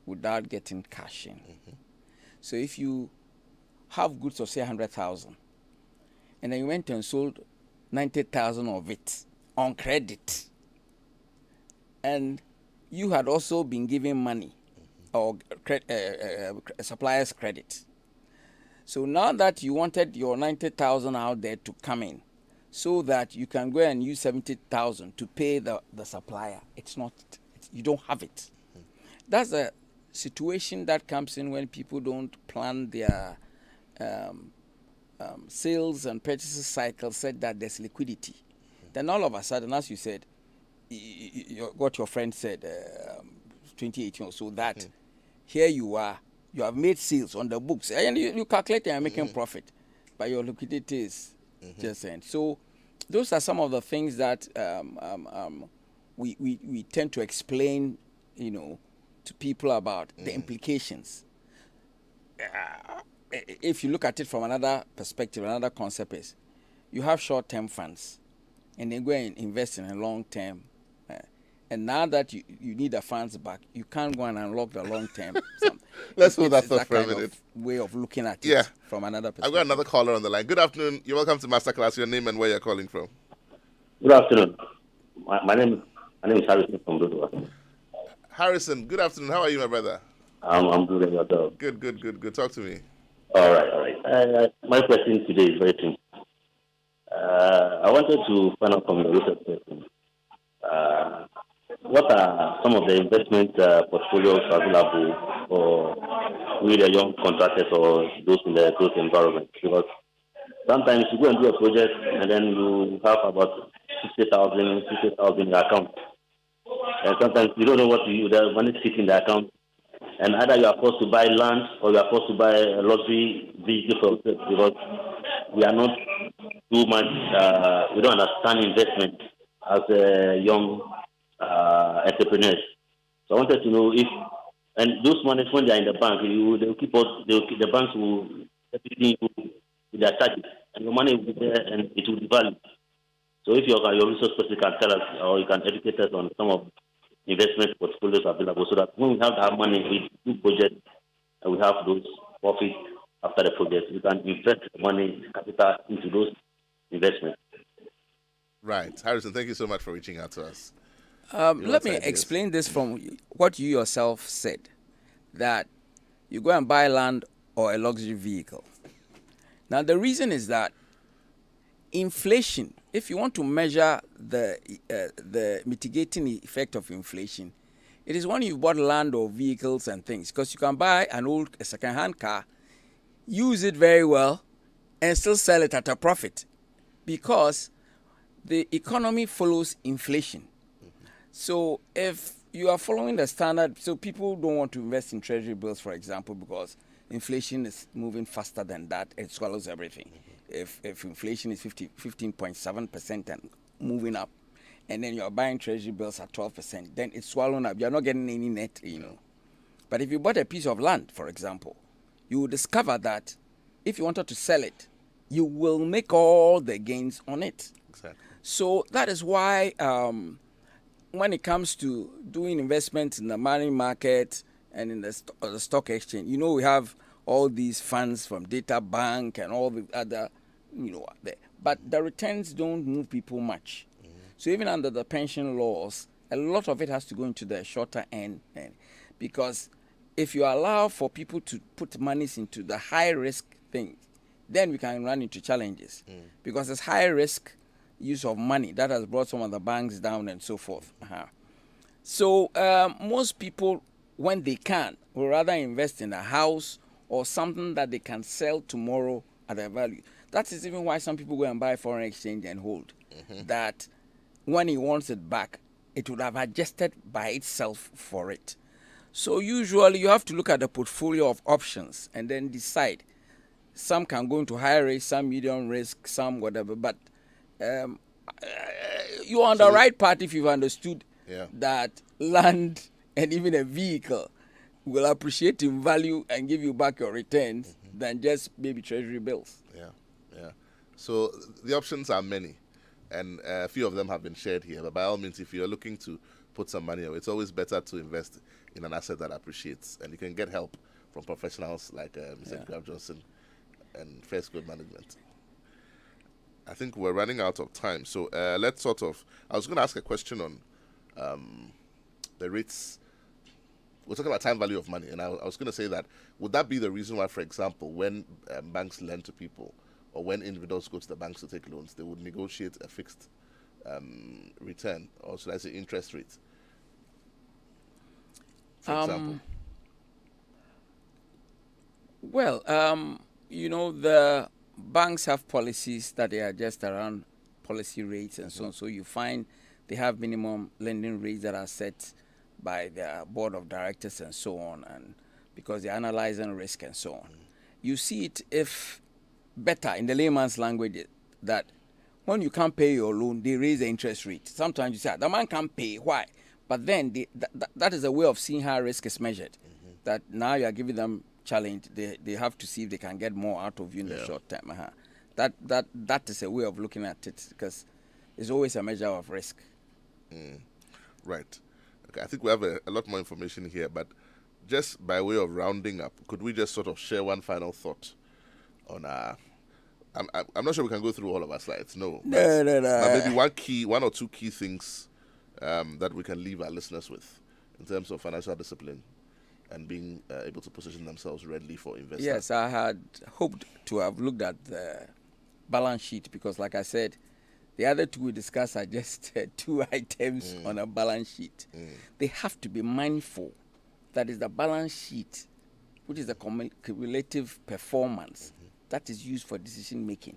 without getting cash in. So if you have goods of, say, 100,000, and then you went and sold 90,000 of it on credit, and you had also been given money or supplier's credit. So now that you wanted your 90,000 out there to come in, so that you can go and use 70,000 to pay the supplier, you don't have it. That's a situation that comes in when people don't plan their sales and purchases cycle, said that there's liquidity. Then all of a sudden, as you said, what your friend said, 2018 or so, that here you are, you have made sales on the books, and you calculate and you're making profit, but your liquidity is just end. So those are some of the things that we tend to explain, to people about the implications. If you look at it from another perspective, another concept is, you have short-term funds, and then go and invest in a long-term. And now that you need the funds back, you can't go and unlock the long-term. Let's hold that thought for a minute. Way of looking at it from another perspective. I've got another caller on the line. Good afternoon. You're welcome to Masterclass. Your name and where you're calling from. Good afternoon. My name is Harrison from Dodo. Harrison, good afternoon. How are you, my brother? I'm good. Yourself? Good. Talk to me. All right. My question today is very simple. I wanted to find out from your research person, what are some of the investment portfolios available for really young contractors or those in the growth environment? Because sometimes you go and do a project and then you have about 60,000 in your account. And sometimes you don't know what to do. The money sits in the account. And either you are forced to buy land or you are forced to buy a luxury vehicle because we are not too much, we don't understand investment as a young entrepreneurs. So I wanted to know if, and those monies when they are in the bank, the banks will everything with their charges, and your money will be there and it will be valued. So if your resource person can tell us, or you can educate us on some of investment portfolios available, so that when we have our money, we do budget and we have those profits after the project, you can invest the money, capital into those investments. Right. Harrison, thank you so much for reaching out to us. Let me explain this from what you yourself said, that you go and buy land or a luxury vehicle. Now, the reason is that inflation, if you want to measure the mitigating effect of inflation, it is when you bought land or vehicles and things, because you can buy a second-hand car, use it very well, and still sell it at a profit, because the economy follows inflation. So if you are following the standard, so people don't want to invest in treasury bills, for example, because inflation is moving faster than that. It swallows everything. If inflation is 15.7% and moving up, and then you are buying treasury bills at 12%, then it's swallowing up. You're not getting any net, But if you bought a piece of land, for example, you will discover that if you wanted to sell it, you will make all the gains on it. Exactly. So that is why when it comes to doing investments in the money market and in the stock exchange, we have all these funds from Data Bank and all the other, there. But the returns don't move people much. So even under the pension laws, a lot of it has to go into the shorter end, because if you allow for people to put monies into the high risk things, then we can run into challenges, because it's high risk use of money that has brought some of the banks down and so forth. So most people, when they can, will rather invest in a house or something that they can sell tomorrow at a value. That is even why some people go and buy foreign exchange and hold. That when he wants it back, it would have adjusted by itself for it. So usually you have to look at the portfolio of options and then decide. Some can go into high risk, some medium risk, some whatever. But you're on the right path if you've understood that land and even a vehicle will appreciate in value and give you back your returns than just maybe treasury bills. Yeah. So the options are many, and a few of them have been shared here. But by all means, if you're looking to put some money away, it's always better to invest in an asset that appreciates, and you can get help from professionals like Mr. Graf Johnson and First Good Management. I think we're running out of time, so let's I was going to ask a question on the rates. We're talking about time value of money, and I was going to say that, would that be the reason why, for example, when banks lend to people or when individuals go to the banks to take loans, they would negotiate a fixed return, or should I say interest rate, for example? Well, the banks have policies that they adjust around policy rates and so on. So you find they have minimum lending rates that are set by their board of directors and so on, and because they're analyzing risk and so on. You see it if better in the layman's language that when you can't pay your loan, they raise the interest rate. Sometimes you say, the man can't pay, why? But then that is a way of seeing how risk is measured. That now you are giving them challenge, they have to see if they can get more out of you in the short term. That is a way of looking at it, because it's always a measure of risk. Right. Okay, I think we have a lot more information here, but just by way of rounding up, could we just sort of share one final thought on I'm not sure we can go through all of our slides. No. But maybe one or two key things that we can leave our listeners with in terms of financial discipline and being able to position themselves readily for investment. Yes, I had hoped to have looked at the balance sheet, because like I said, the other two we discussed are just two items on a balance sheet. They have to be mindful that is the balance sheet, which is the cumulative performance that is used for decision making,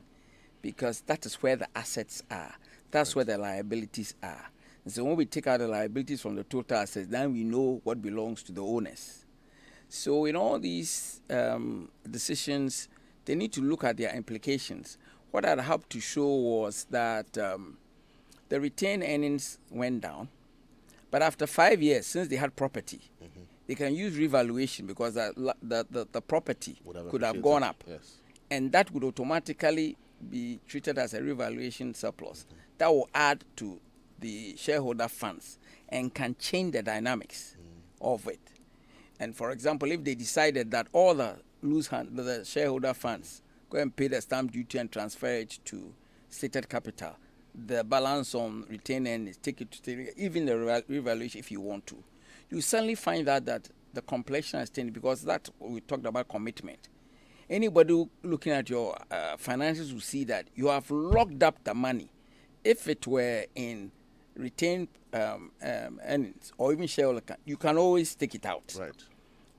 because that is where the assets are. That's where the liabilities are. And so when we take out the liabilities from the total assets, then we know what belongs to the owners. So in all these decisions, they need to look at their implications. What I'd helped to show was that the retained earnings went down, but after 5 years, since they had property, they can use revaluation, because the property could have gone up. Yes. And that would automatically be treated as a revaluation surplus. That will add to the shareholder funds and can change the dynamics of it. And for example, if they decided that all the lose the shareholder funds, go and pay the stamp duty and transfer it to stated capital. The balance on retained earnings, take it to even the revaluation if you want to. You suddenly find out that the complexion has changed, because that we talked about commitment. Anybody looking at your finances will see that you have locked up the money. If it were in retained earnings or even shareholder account, you can always take it out. Right.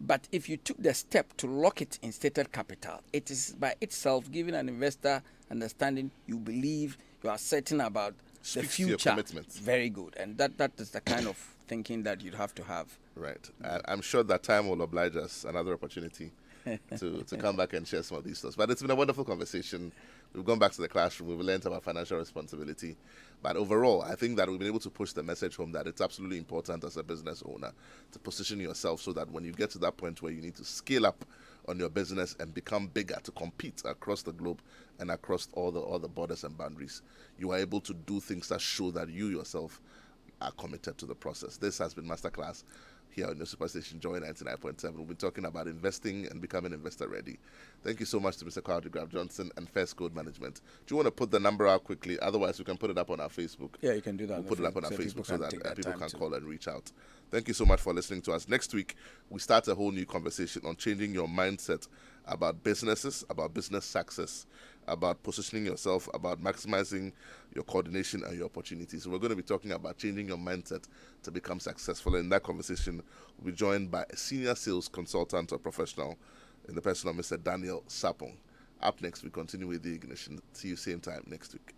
But if you took the step to lock it in stated capital, it is by itself giving an investor understanding you believe, you are certain about the Speaks to your future. commitments. Very good. And that is the kind of thinking that you'd have to have. Right. And I'm sure that time will oblige us another opportunity to come back and share some of these thoughts. But it's been a wonderful conversation. We've gone back to the classroom. We've learned about financial responsibility. But overall, I think that we've been able to push the message home that it's absolutely important as a business owner to position yourself so that when you get to that point where you need to scale up on your business and become bigger to compete across the globe and across all the borders and boundaries, you are able to do things that show that you yourself are committed to the process. This has been Masterclass here on your Superstation Joy 99.7. We've been talking about investing and becoming investor ready. Thank you so much to Mr. Kwadwo Graf Johnson and First Code Management. Do you want to put the number out quickly? Otherwise, we can put it up on our Facebook. Yeah, you can do that. We'll put it up on our Facebook so that people can too. call and reach out. Thank you so much for listening to us. Next week, we start a whole new conversation on changing your mindset about businesses, about business success, about positioning yourself, about maximizing your coordination and your opportunities. So we're going to be talking about changing your mindset to become successful. In that conversation, we'll be joined by a senior sales consultant or professional in the person of Mr. Daniel Sapong. Up next, we continue with the ignition. See you same time next week.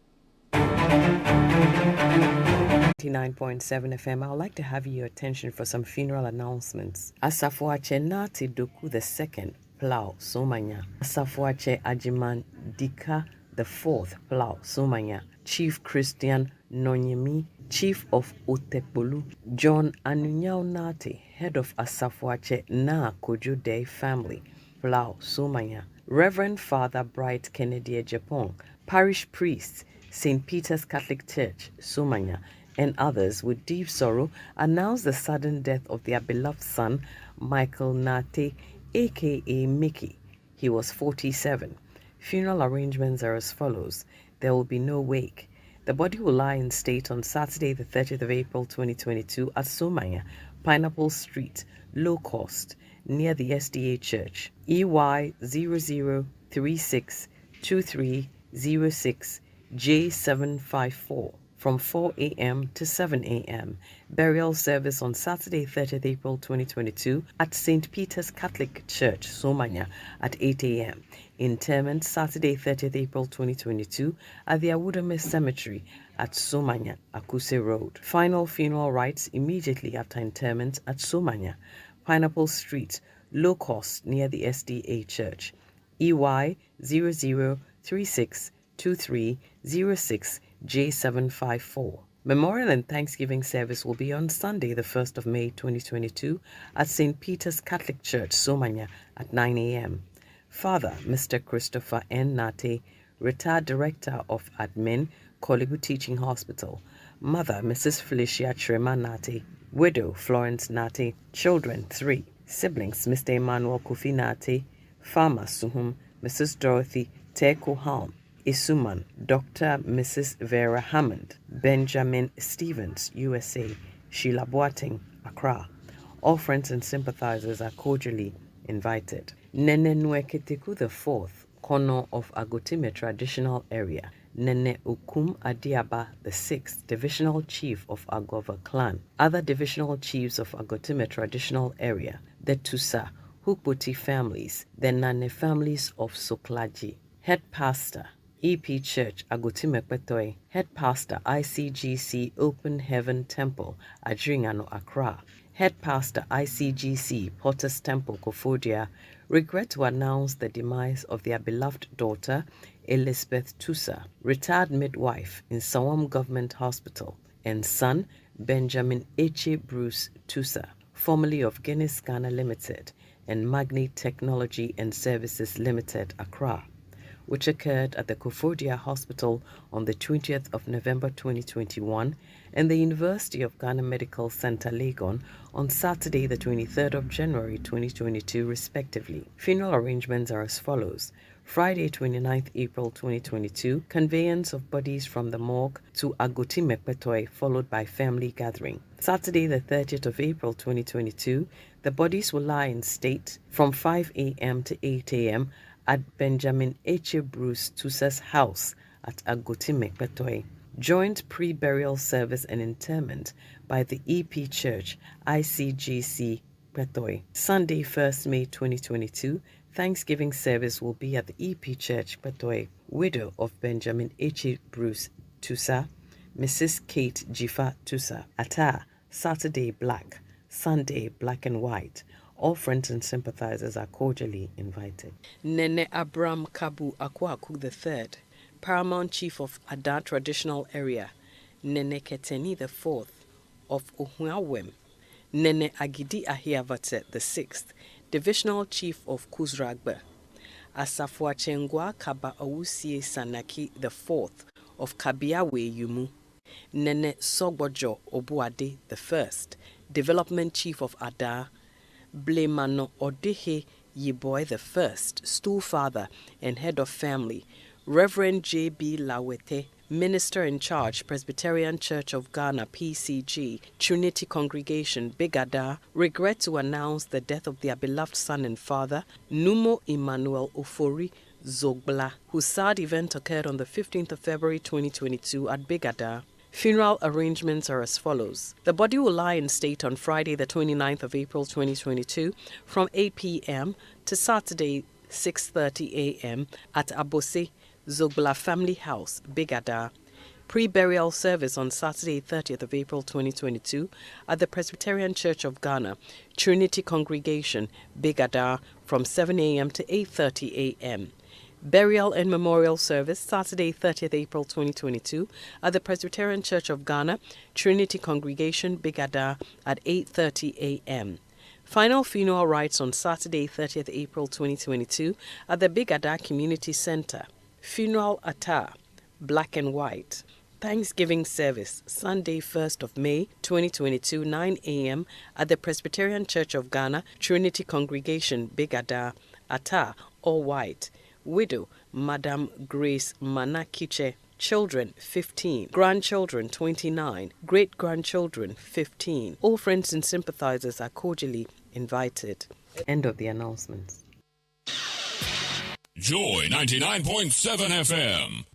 99.7 FM, I would like to have your attention for some funeral announcements. Asafuache Nati Doku II, Plow, Somanya. Asafuache Ajiman Dika the 4th, Plow, Somanya. Chief Christian Nonyemi, Chief of Otepolu. John Anunyao Nati, Head of Asafuache Na Kojo Day Family, Plow, Somanya. Reverend Father Bright Kennedy Japon, Parish Priest, St. Peter's Catholic Church, Somanya, and others with deep sorrow announced the sudden death of their beloved son, Michael Nate, aka Mickey. He was 47. Funeral arrangements are as follows. There will be no wake. The body will lie in state on Saturday, the 30th of April 2022 at Somanya, Pineapple Street, Low Cost, near the SDA Church. EY 00362306 J754 from 4 a.m. to 7 a.m. Burial service on Saturday, 30th April 2022 at St. Peter's Catholic Church, Somanya at 8 a.m. Interment Saturday, 30th April 2022 at the Awudome Cemetery at Somanya, Akuse Road. Final funeral rites immediately after interment at Somanya, Pineapple Street, Low Cost near the SDA Church. EY 00362306 J754. Memorial and Thanksgiving service will be on Sunday, the 1st of May 2022 at St. Peter's Catholic Church, Somanya at 9 a.m. Father, Mr. Christopher N. Nate, retired Director of Admin, Kolibu Teaching Hospital. Mother, Mrs. Felicia Trema Nate. Widow, Florence Nate. Children, 3. Siblings, Mr. Emmanuel Kofi Nate. Farmer, Suhum, Mrs. Dorothy Teko Halm. Isuman, Dr. Mrs. Vera Hammond. Benjamin Stevens, USA. Sheila Boateng, Accra. All friends and sympathizers are cordially invited. Nene Nweketeku the 4th, Kono of Agotime Traditional Area. Nene Okum Adiaba the 6th, Divisional Chief of Agova Clan. Other Divisional Chiefs of Agotime Traditional Area. The Tusa, Hukpoti families. The Nane families of Soklaji. Head Pastor, EP Church, Agotime Kwetoi. Head Pastor, ICGC Open Heaven Temple, Adringano, Accra. Head Pastor, ICGC Potter's Temple, Kofodia, regret to announce the demise of their beloved daughter, Elizabeth Tusa, retired midwife in Sawam Government Hospital, and son, Benjamin Eche Bruce Tusa, formerly of Guinness Ghana Limited and Magni Technology and Services Limited, Accra. which occurred at the Kofodia Hospital on the 20th of November 2021 and the University of Ghana Medical Center, Legon, on Saturday, the 23rd of January 2022, respectively. Funeral arrangements are as follows. Friday, 29th April 2022, conveyance of bodies from the morgue to Agoti Mekpetoi, followed by family gathering. Saturday, the 30th of April 2022, the bodies will lie in state from 5 a.m. to 8 a.m. at Benjamin H. Bruce Tusa's house at Agoti Mekpetoi. Joint pre-burial service and interment by the EP Church, ICGC, Petoi. Sunday, 1st May 2022, Thanksgiving service will be at the EP Church, Petoi. Widow of Benjamin H. Bruce Tusa, Mrs. Kate Jifa Tusa. Attire, Saturday black, Sunday black and white. All friends and sympathizers are cordially invited. Nene Abram Kabu Akwaku III, Paramount Chief of Ada Traditional Area, Nene Keteni IV of Ohuawem, Nene Agidi Ahiavate VI, Divisional Chief of Kuzragbe, Asafua Chengwa Kaba Awusie Sanaki IV of Kabiawe Yumu, Nene Sogbojo Obuade I, Development Chief of Ada, Blemano Odehe Yiboy I, Stool Father and Head of Family, Reverend J.B. Lawete, Minister in Charge, Presbyterian Church of Ghana, PCG, Trinity Congregation, Big Ada, regret to announce the death of their beloved son and father, Numo Emmanuel Ofori Zogbla, whose sad event occurred on the 15th of February 2022 at Big Ada. Funeral arrangements are as follows. The body will lie in state on Friday, the 29th of April 2022, from 8 p.m. to Saturday, 6:30 a.m. at Abose Zogbla Family House, Big Ada. Pre-burial service on Saturday, 30th of April 2022 at the Presbyterian Church of Ghana, Trinity Congregation, Big Ada, from 7 a.m. to 8:30 a.m. Burial and memorial service Saturday, 30th April 2022 at the Presbyterian Church of Ghana, Trinity Congregation, Big Ada at 8:30 a.m. Final funeral rites on Saturday, 30th April 2022 at the Big Ada Community Center. Funeral attire, black and white. Thanksgiving service, Sunday, 1st of May, 2022, 9 a.m. at the Presbyterian Church of Ghana, Trinity Congregation, Big Ada. Attire, all white. Widow, Madam Grace Manakiche. Children, 15. Grandchildren, 29. Great-grandchildren, 15. All friends and sympathizers are cordially invited. End of the announcements. Joy 99.7 FM.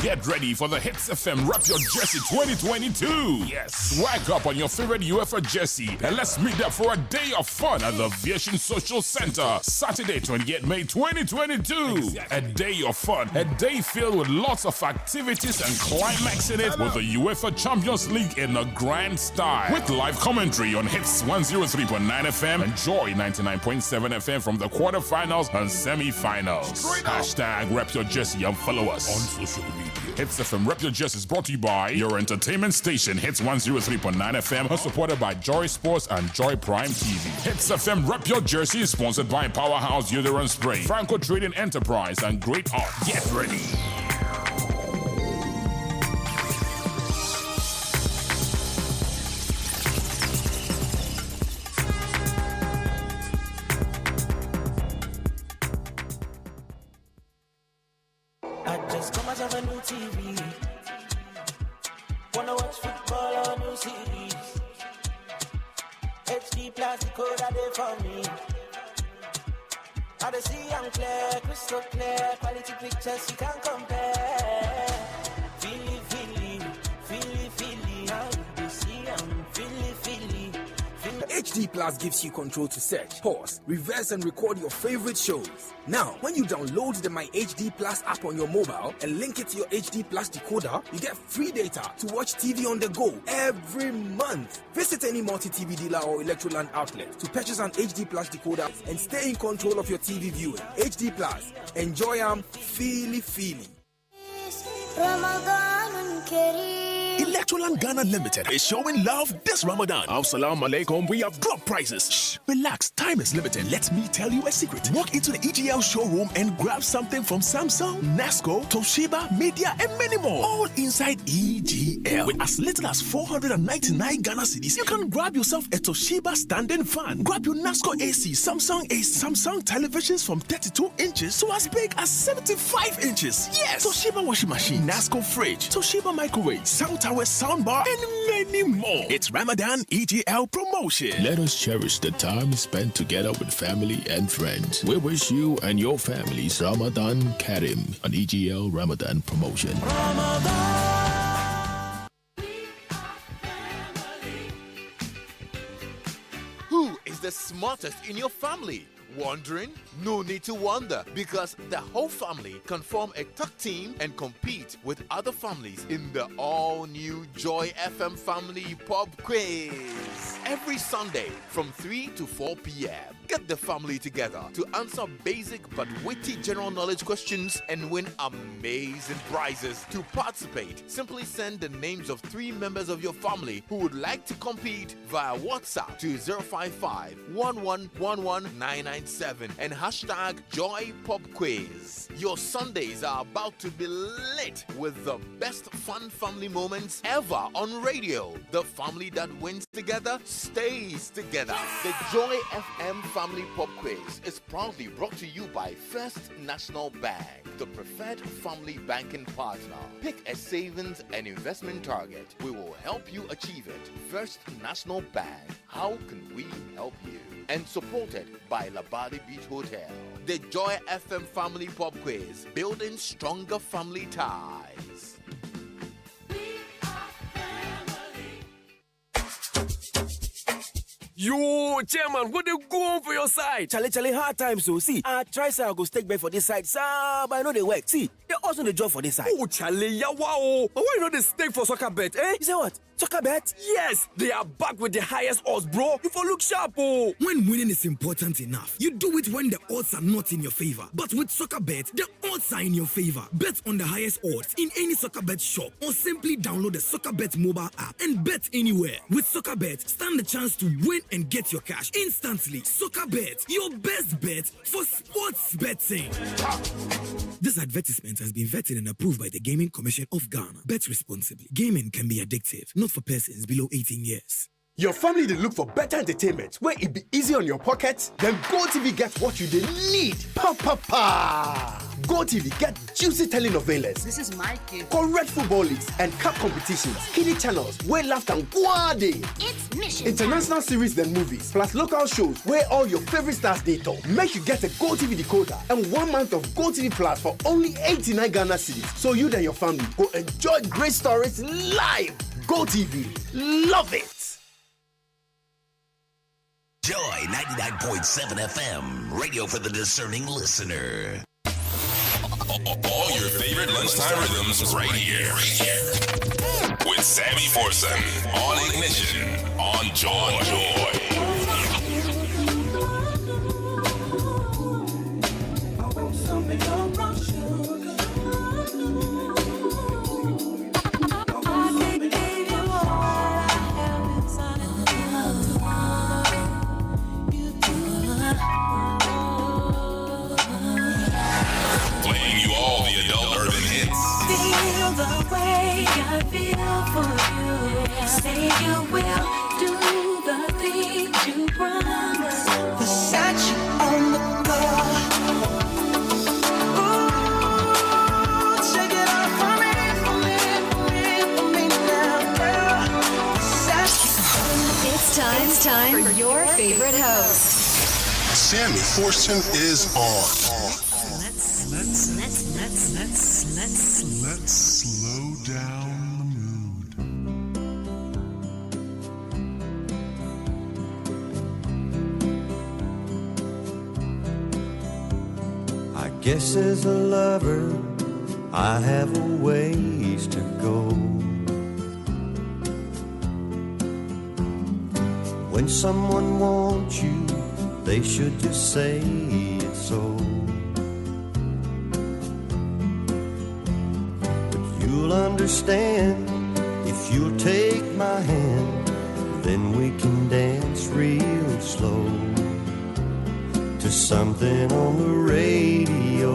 Get ready for the Hits FM Rep Your Jersey 2022. Yes, swag up on your favorite UEFA jersey and let's meet up for a day of fun at the Aviation Social Center. Saturday, 28 May 2022. Exactly. A day of fun, a day filled with lots of activities and climaxing it with the UEFA Champions League in a grand style. With live commentary on Hits 103.9 FM and Joy 99.7 FM from the quarterfinals and semi-finals. Hashtag Rep Your Jersey and follow us on social media. Hits FM Rep Your Jersey is brought to you by your entertainment station, Hits 103.9 FM, supported by Joy Sports and Joy Prime TV. Hits FM Rep Your Jersey is sponsored by Powerhouse Deodorant Spray, Franco Trading Enterprise, and Great Art. Get ready. Wanna watch football or new series? HD plastic code are there for me. I see I'm clear, crystal clear, quality pictures you can't compare. Feely, now you see I'm feely. HD Plus gives you control to search, pause, reverse and record your favorite shows. Now, when you download the My HD Plus app on your mobile and link it to your HD Plus decoder, you get free data to watch TV on the go every month. Visit any multi-TV dealer or Electroland outlet to purchase an HD Plus decoder and stay in control of your TV viewing. HD Plus, enjoy feely. Petroland Ghana Limited is showing love this Ramadan. Assalamu alaikum, we have dropped prices. Shh, relax, time is limited. Let me tell you a secret. Walk into the EGL showroom and grab something from Samsung, Nasco, Toshiba, Media, and many more. All inside EGL. With as little as 499 Ghana cedis, you can grab yourself a Toshiba standing fan. Grab your Nasco AC, Samsung televisions from 32 inches to as big as 75 inches. Yes! Toshiba washing machine, Nasco fridge, Toshiba microwave, Sound Tower soundbar, and many more. It's Ramadan EGL promotion. Let us cherish the time spent together with family and friends. We wish you and your families Ramadan Karim, an EGL Ramadan promotion. Who is the smartest in your family? Wondering? No need to wonder, because the whole family can form a tag team and compete with other families in the all-new Joy FM Family Pop Quiz. Every Sunday from 3 to 4 p.m. Get the family together to answer basic but witty general knowledge questions and win amazing prizes. To participate, simply send the names of 3 members of your family who would like to compete via WhatsApp to 055 1111997 and hashtag Joy Pop Quiz. Your Sundays are about to be lit with the best fun family moments ever on radio. The family that wins together stays together. The Joy FM Family Pop Quiz is proudly brought to you by First National Bank, the preferred family banking partner. Pick a savings and investment target. We will help you achieve it. First National Bank. How can we help you? And supported by Labadi Beach Hotel. The Joy FM Family Pop Quiz, building stronger family ties. Yo, chairman, what they go on for your side? Charlie, hard times, so see. I try say I go stake back for this side, sir, but I know they work. See, they also the job for this side. Oh, Charlie, yeah, wow. But why you know they stake for soccer bet, eh? You say what? Soccer bet? Yes, they are back with the highest odds, bro. You for look sharp, oh. When winning is important enough, you do it when the odds are not in your favor. But with soccer bet, the odds are in your favor. Bet on the highest odds in any soccer bet shop or simply download the Soccer Bet mobile app and bet anywhere. With Soccer Bet, stand the chance to win and get your cash instantly. Soccer Bet, your best bet for sports betting. This advertisement has been vetted and approved by the Gaming Commission of Ghana. Bet responsibly. Gaming can be addictive, not for persons below 18 years. Your family they look for better entertainment where it be easy on your pocket. Then GoTV get what you they need. GoTV get juicy telenovelas. This is my kid. Correct football leagues and cup competitions. Kiddie channels where laugh and guade. It's mission. International series then movies plus local shows where all your favorite stars they talk. Make you get a GoTV decoder and 1 month of GoTV Plus for only 89 Ghana cedis. So you and your family go enjoy great stories live. GoTV, love it. Joy 99.7 FM, radio for the discerning listener. All your favorite lunchtime rhythms right here. With Sammy Forson on Ignition on Joy. The way I feel for you. Say you will do the things you promise. Versace on the floor. Ooh, check it out for me now, girl. Versace. It's time for your favorite host. Sammy Forson is on. Let's slow down the mood. I guess as a lover, I have a ways to go. When someone wants you, they should just say it so. You'll understand If you'll take my hand, then we can dance real slow to something on the radio.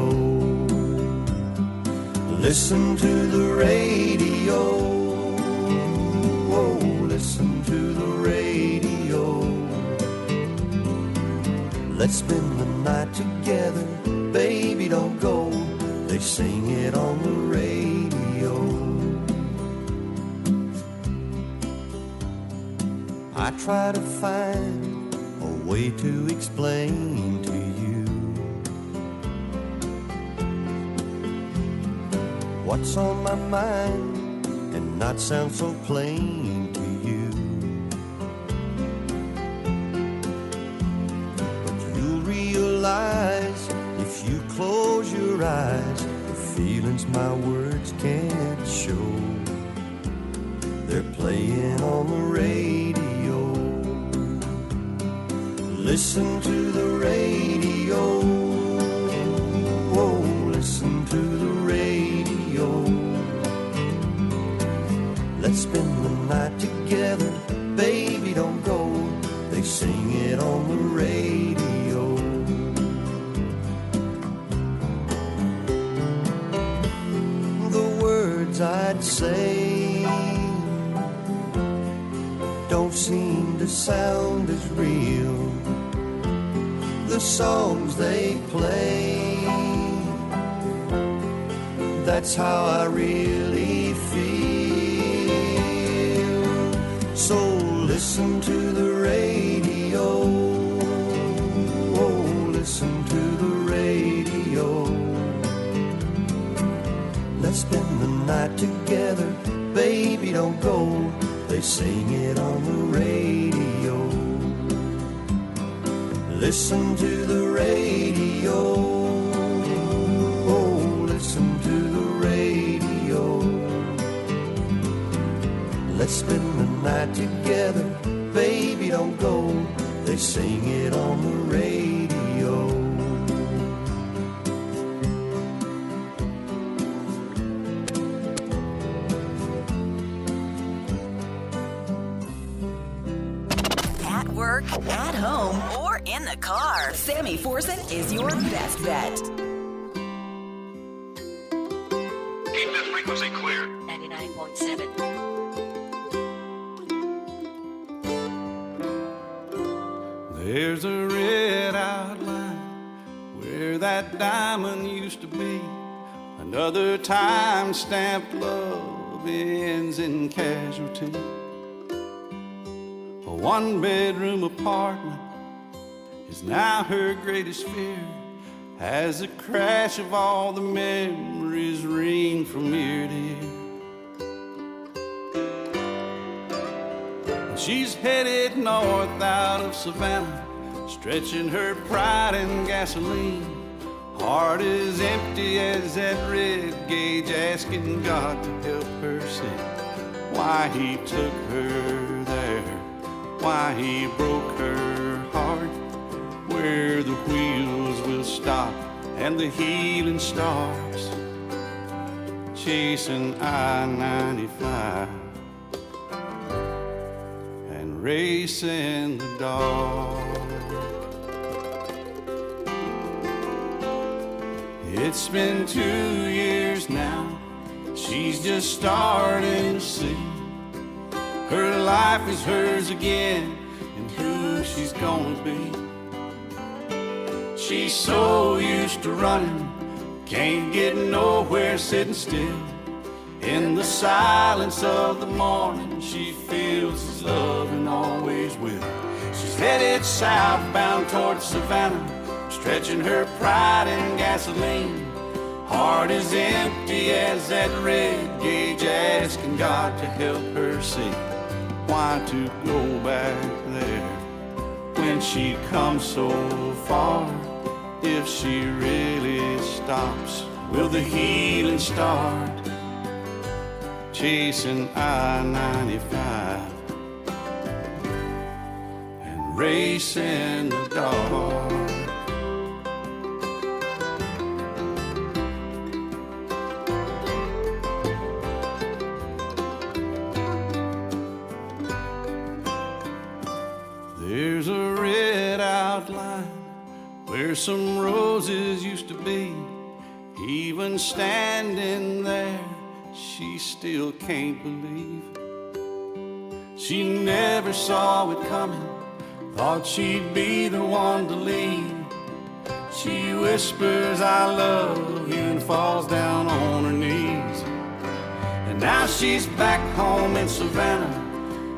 Listen to the radio. Oh, listen to the radio. Let's spend the night together, baby, don't go. They sing it on the radio. I try to find a way to explain to you what's on my mind and not sound so plain to you. But you'll realize if you close your eyes, the feelings my words can't show, they're playing on the radio. Listen to the radio. Oh, listen to the radio. Let's spend the night together, baby, don't go. They sing it on the radio. The words I'd say don't seem to sound as real. The songs they play, that's how I really feel. So listen to the radio. Oh, listen to the radio. Let's spend the night together, baby, don't go. They sing it on the radio. Listen to the radio. Oh, listen to the radio. Let's spend the night together, baby, don't go. They sing it on the radio. At work, at home, or in the car, Sammy Forson is your best bet. Keep this frequency clear. 99.7. There's a red outline where that diamond used to be. Another time-stamped love ends in casualty. A one-bedroom apartment is now her greatest fear, as the crash of all the memories ring from ear to ear. And she's headed north out of Savannah, stretching her pride in gasoline. Heart is empty as that red gauge, asking God to help her see why he took her there, why he broke her heart, where the wheels will stop and the healing starts, chasing I-95 and racing the dark. It's been 2 years now, she's just starting to see her life is hers again and who she's gonna be. She's so used to running, can't get nowhere sitting still. In the silence of the morning, she feels his love and always will. She's headed southbound towards Savannah, stretching her pride in gasoline. Heart is empty as that red gauge, asking God to help her see why to go back there when she comes so far. If she really stops, will the healing start? Chasing I-95 and racing the dark. where some roses used to be. Even standing there, she still can't believe. She never saw it coming, thought she'd be the one to leave. She whispers, I love you, and falls down on her knees. And now she's back home in Savannah,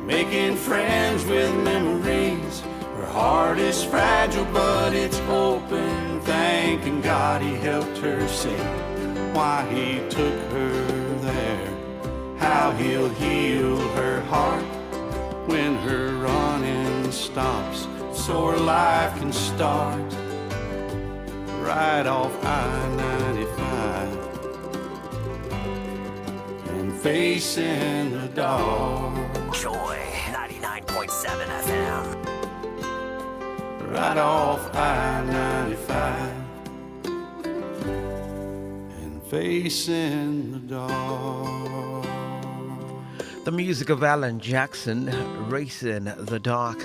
making friends with memories. Her heart is fragile, but it's open, thanking God he helped her see why he took her there, how he'll heal her heart when her running stops, so her life can start right off I-95 and facing the dark. Joy 99.7 FM. Right off I-95 and facing the dark. The music of Alan Jackson, Racing the Dark.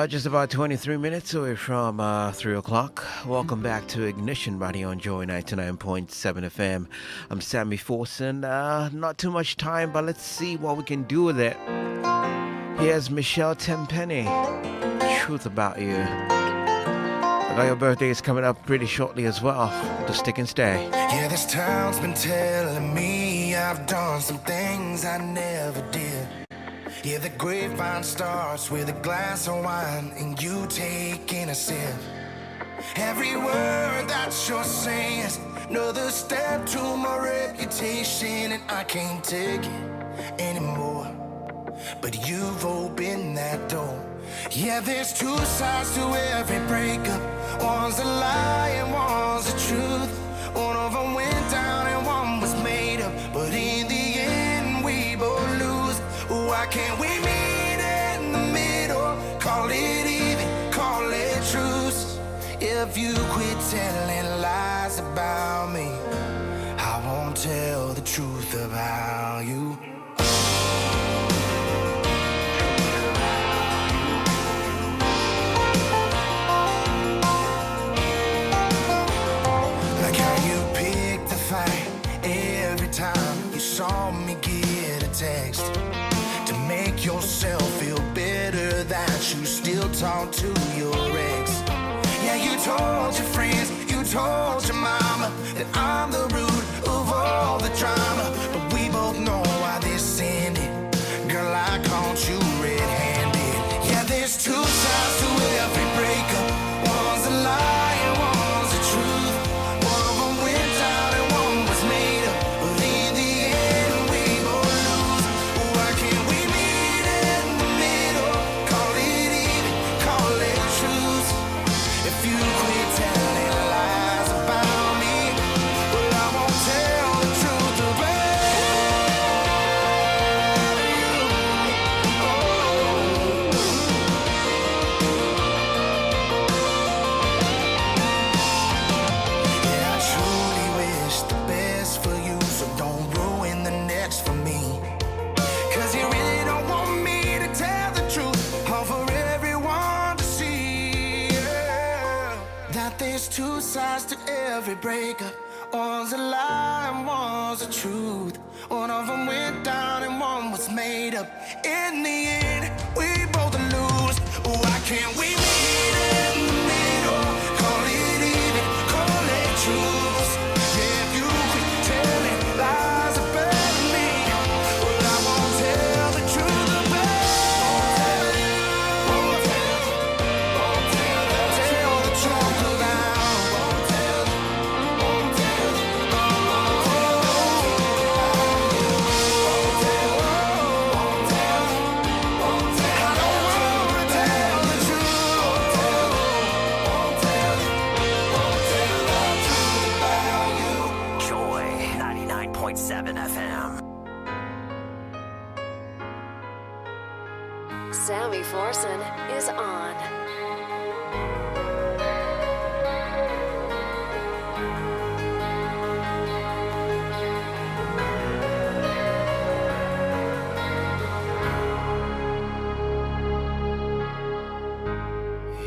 Just about 23 minutes away from 3 o'clock. Welcome back to Ignition Radio on Joy 99.7 FM. I'm Sammy Forson. Not too much time, but let's see what we can do with it. Here's Michelle Tenpenny, Truth About You. I know your birthday is coming up pretty shortly as well. Just stick and stay. Yeah, this town's been telling me I've done some things I never did. Yeah, the grapevine starts with a glass of wine and you taking a sip. Every word that you're saying is another step to my reputation, and I can't take it anymore. But you've opened that door. Yeah, there's two sides to every breakup. One's a lie and one's the truth. One of them went down and one was made up, but in the end we both lose. Why can't we meet in the middle? Call it even, call it truce. If you quit telling lies about me, I won't tell the truth about you. Like how you picked the fight every time you saw me get a text. Make yourself feel better that you still talk to your ex. Yeah, you told your friends, you told your mama that I'm the root of all the drama. But we both know why this ended. Girl, I caught you red-handed. Yeah, there's two sides to every breakup. One's a lie and one's the truth. One of them went down and one was made up, but in the end we both lose. Why can't we meet in the middle? Call it even, call it truth. If you quit telling lies about me, well, I won't tell the truth about you. Yeah, I truly wish the best for you, so don't ruin the next for me. Cause you really don't want me to tell the truth, all for everyone to see. Yeah. That there's two sides to every breakup. One's a lie and one's the truth. One of them went down and one was made up. In the end, we both lose. Why can't we meet in the middle? Call it even, call it truth. Yeah, if you quit telling lies about me, well, I won't tell the truth about you. Won't tell the truth about. Won't tell the Joy 99.7 FM. Sammy Forson is on.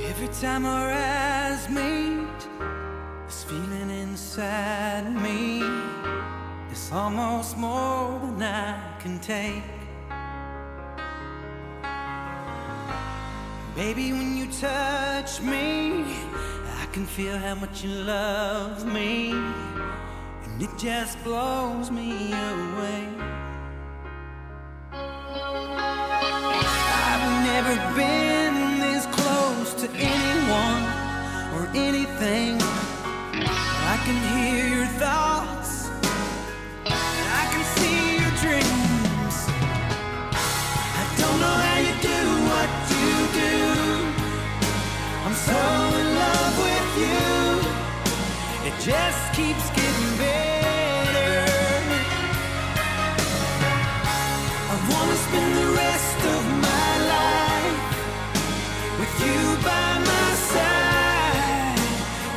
Every time our eyes eyes meet, this feeling inside me is almost more than I can take. Baby, when you touch me, I can feel how much you love me, and it just blows me away. I've never been this close to anyone or anything. I can hear your thoughts, and I can see your dreams. I don't know how you do what you do. I'm so in love with you. It just keeps getting better. I wanna spend the rest of my life with you by my side,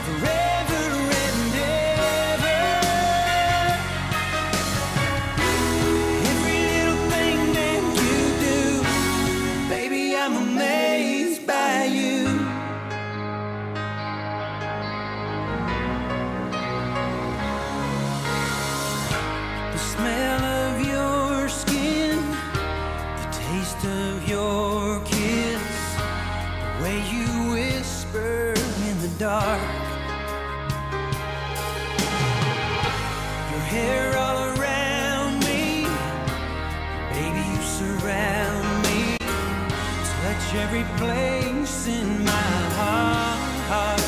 forever and ever. Every little thing that you do, baby, I'm amazed by you. The smell of your skin, the taste of your kiss, the way you whisper in the dark, your hair all around me, baby, you surround me, touch every place in my heart.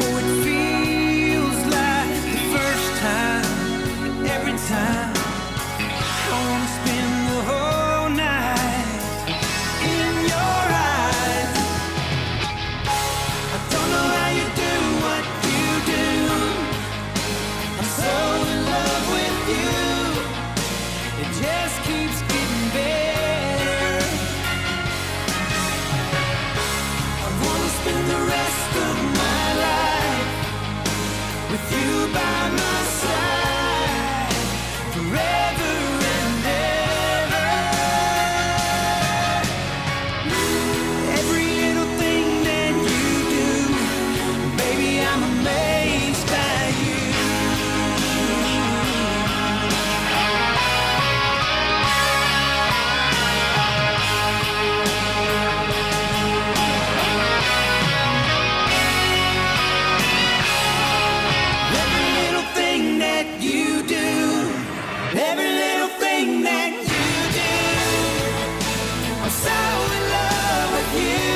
Oh, it feels like the first time, every time. I wanna spend the whole night in your eyes. I don't know how you do what you do. I'm so in love with you. It just keeps getting better. I wanna spend the rest of my life with you by my side, forever and ever. Every little thing that you do, baby, I'm amazed by you. Every little thing that you do, every little thing that you do, I'm so in love with you.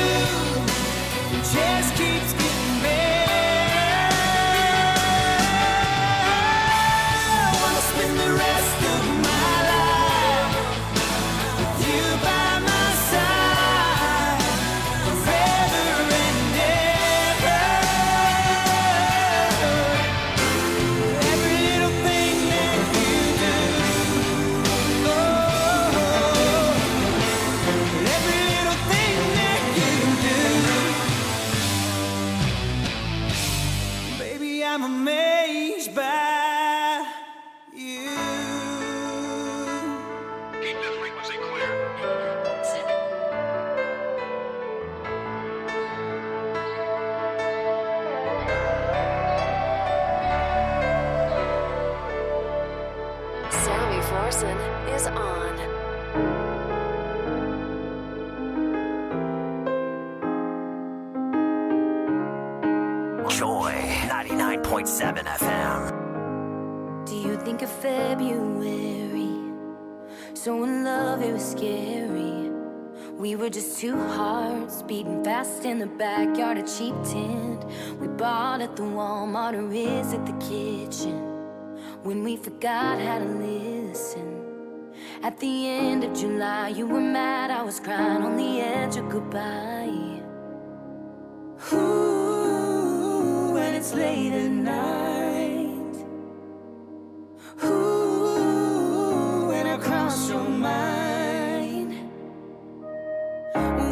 It just keeps getting better. I wanna spend the rest of my life with you by my side, forever and ever. Every little thing that you do, oh, every little thing that you do, baby, I'm amazed by you. Keep that frequency clear. Sammy Forson is on. Joy 99.7 FM. Do you think of February? So in love, it was scary. We were just two hearts beating fast in the backyard, a cheap tent we bought at the Walmart, or is it the kitchen? When we forgot how to listen. At the end of July, you were mad, I was crying on the edge of goodbye. Ooh, and it's late at night. Ooh, and I cross your mind.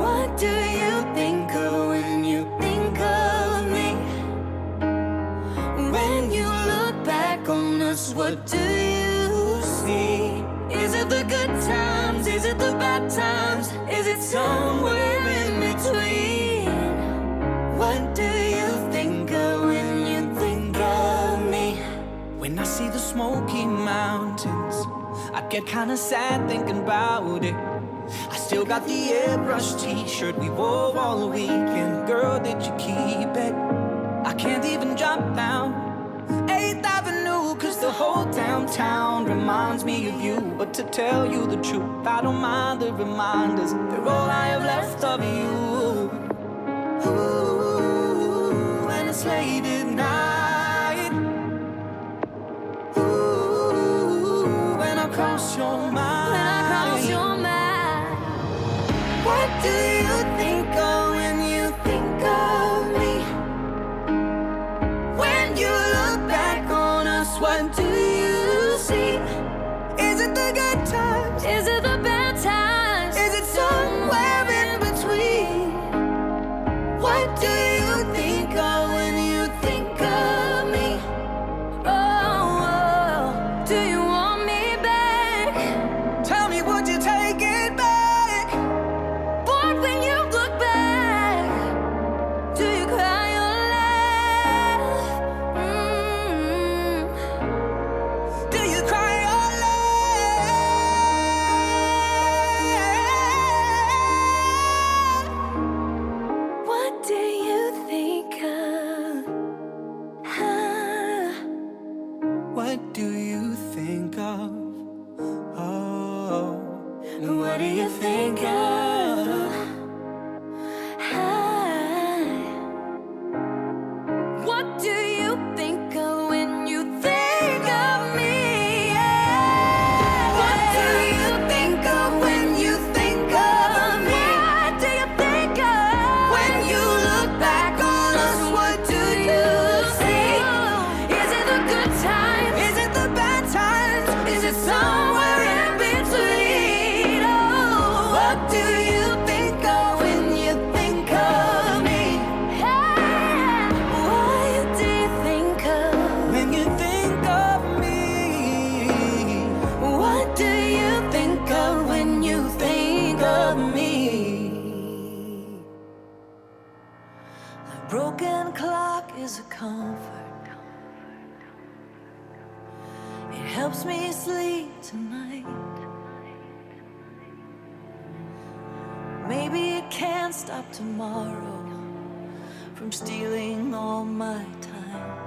What do you think of when you think of me? When you look back on us, what do you see? Is it the good times? Is it the bad times? Is it somewhere in between? Smoky Mountains. I get kinda sad thinking about it. I still got the airbrush t-shirt we wore all weekend. Girl, did you keep it? I can't even drop down 8th Avenue, cause the whole downtown reminds me of you. But to tell you the truth, I don't mind the reminders. They're all I have left of you. Ooh, when it's late at night. Ooh, when I cross your mind. When I cross your mind. What do you think of when you think of me? When you look back on us, what do you see? Is it the good times? Is it the bad times? Is it somewhere in between? What do you think of when you think of me? Oh, do you want me back? Tell me, would you take it back? But when you look back, do you cry or laugh? Do you cry or laugh? What do you think of? What do you think of? Oh, what do you think of? What do you think of when you think of me? What do you think of when you think of me? What do you think of when you look back on us? What do you see? Is it the good times? Is it the bad times? Is it somewhere in between? Oh, what do you think of when you think of me? What do you think of when you think of me? What do you think of when you think of me? A broken clock is a comfort. It helps me sleep tonight. Maybe it can't stop tomorrow from stealing all my time.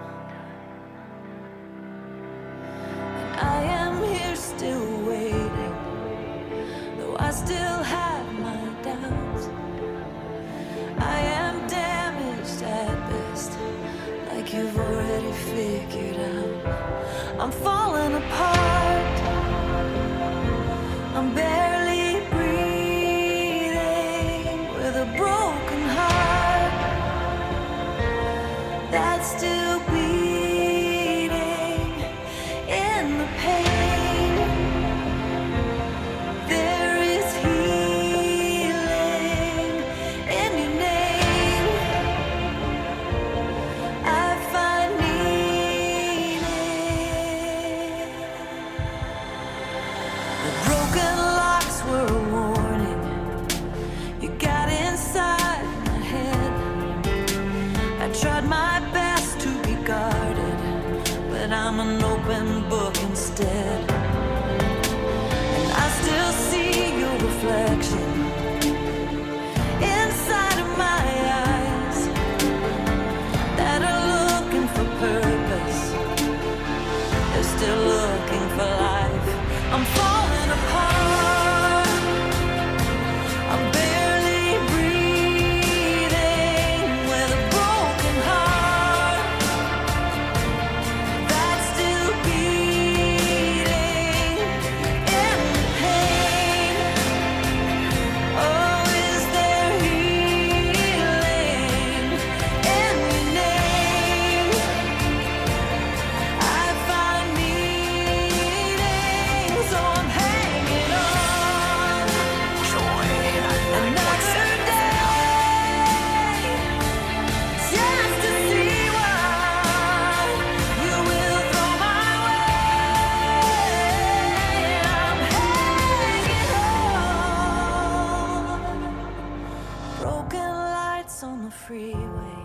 And I am here still waiting, though I still have my doubts. I am damaged at best, like you've already figured out. I'm falling apart. I'm barely breathing with a broken heart that's still beating in the pain. There is healing in your name. I find meaning. The broken locks were a warning. You got inside my head. I tried my best to be guarded, but I'm an open book instead. And I still see your reflection inside of my eyes that are looking for purpose. They're still looking for life. I'm falling apart. I'm barely breathing with a broken heart that's still beating in the pain. Oh, is there healing in your name? I find meaning, so I'm hanging on. Joy Another day, just to see what you will throw my way. I'm hanging on. Broken lights on the freeway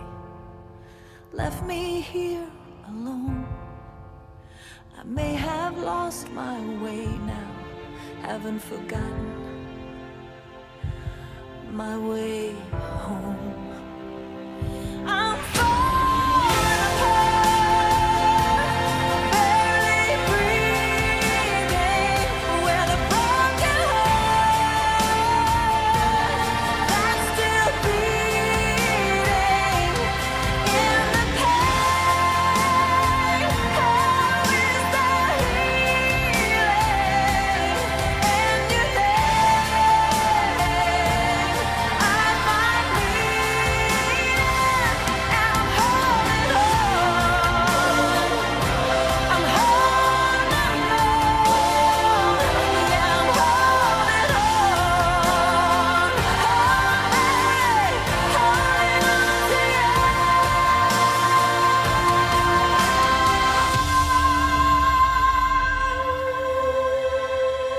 left me here alone. I may have lost my way now, haven't forgotten my way home. I'm falling apart, barely breathing, with a broken heart that's still beating in the pain. How is the healing in your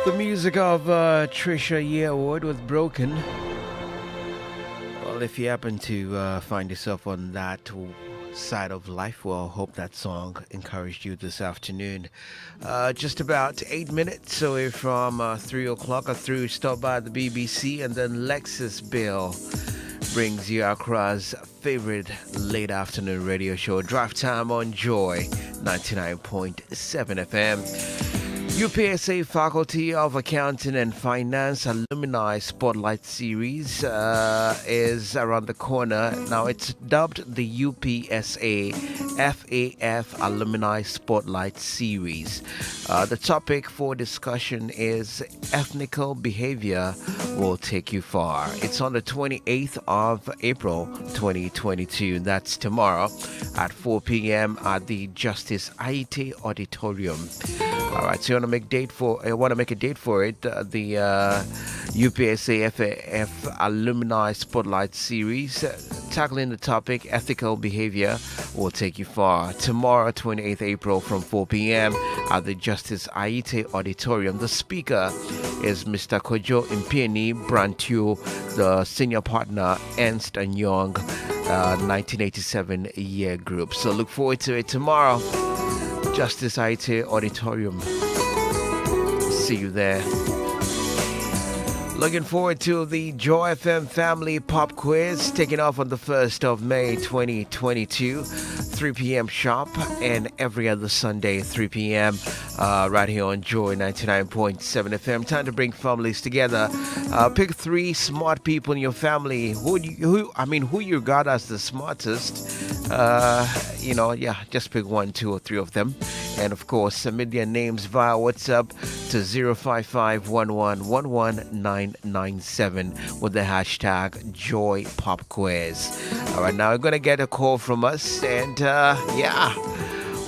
The music of Trisha Yearwood with Broken. Well, if you happen to find yourself on that side of life, well, hope that song encouraged you this afternoon. Just about 8 minutes away from 3 o'clock or through, stop by the BBC, and then Lexus Bill brings you Accra's favorite late afternoon radio show, Drive Time on Joy 99.7 FM. UPSA Faculty of Accounting and Finance Alumni Spotlight Series is around the corner. Now it's dubbed the UPSA FAF Alumni Spotlight Series. The topic for discussion is Ethnical Behavior Will Take You Far. It's on the 28th of April 2022. That's tomorrow at 4 p.m. at the Justice Aite Auditorium. All right, so you want to make a date for it. The UPSA FAF Alumni Spotlight Series, tackling the topic Ethical Behavior Will Take You Far. Tomorrow, 28th April, from 4 p.m. at the Justice Aite Auditorium. The speaker is Mr. Kojo Impieni Brantu, the senior partner, Ernst & Young 1987 year group. So look forward to it tomorrow. Justice Aite Auditorium. See you there. Looking forward to the Joy FM Family Pop Quiz taking off on the 1st of May 2022, 3 p.m. sharp, and every other Sunday, 3 p.m. Right here on Joy 99.7 FM. Time to bring families together. Pick 3 smart people in your family. Who you regard as the smartest. Just pick 1, 2, or 3 of them. And of course, submit their names via WhatsApp to 055-1111-997 with the hashtag JoyPopQuiz. All right, now we're going to get a call from us, and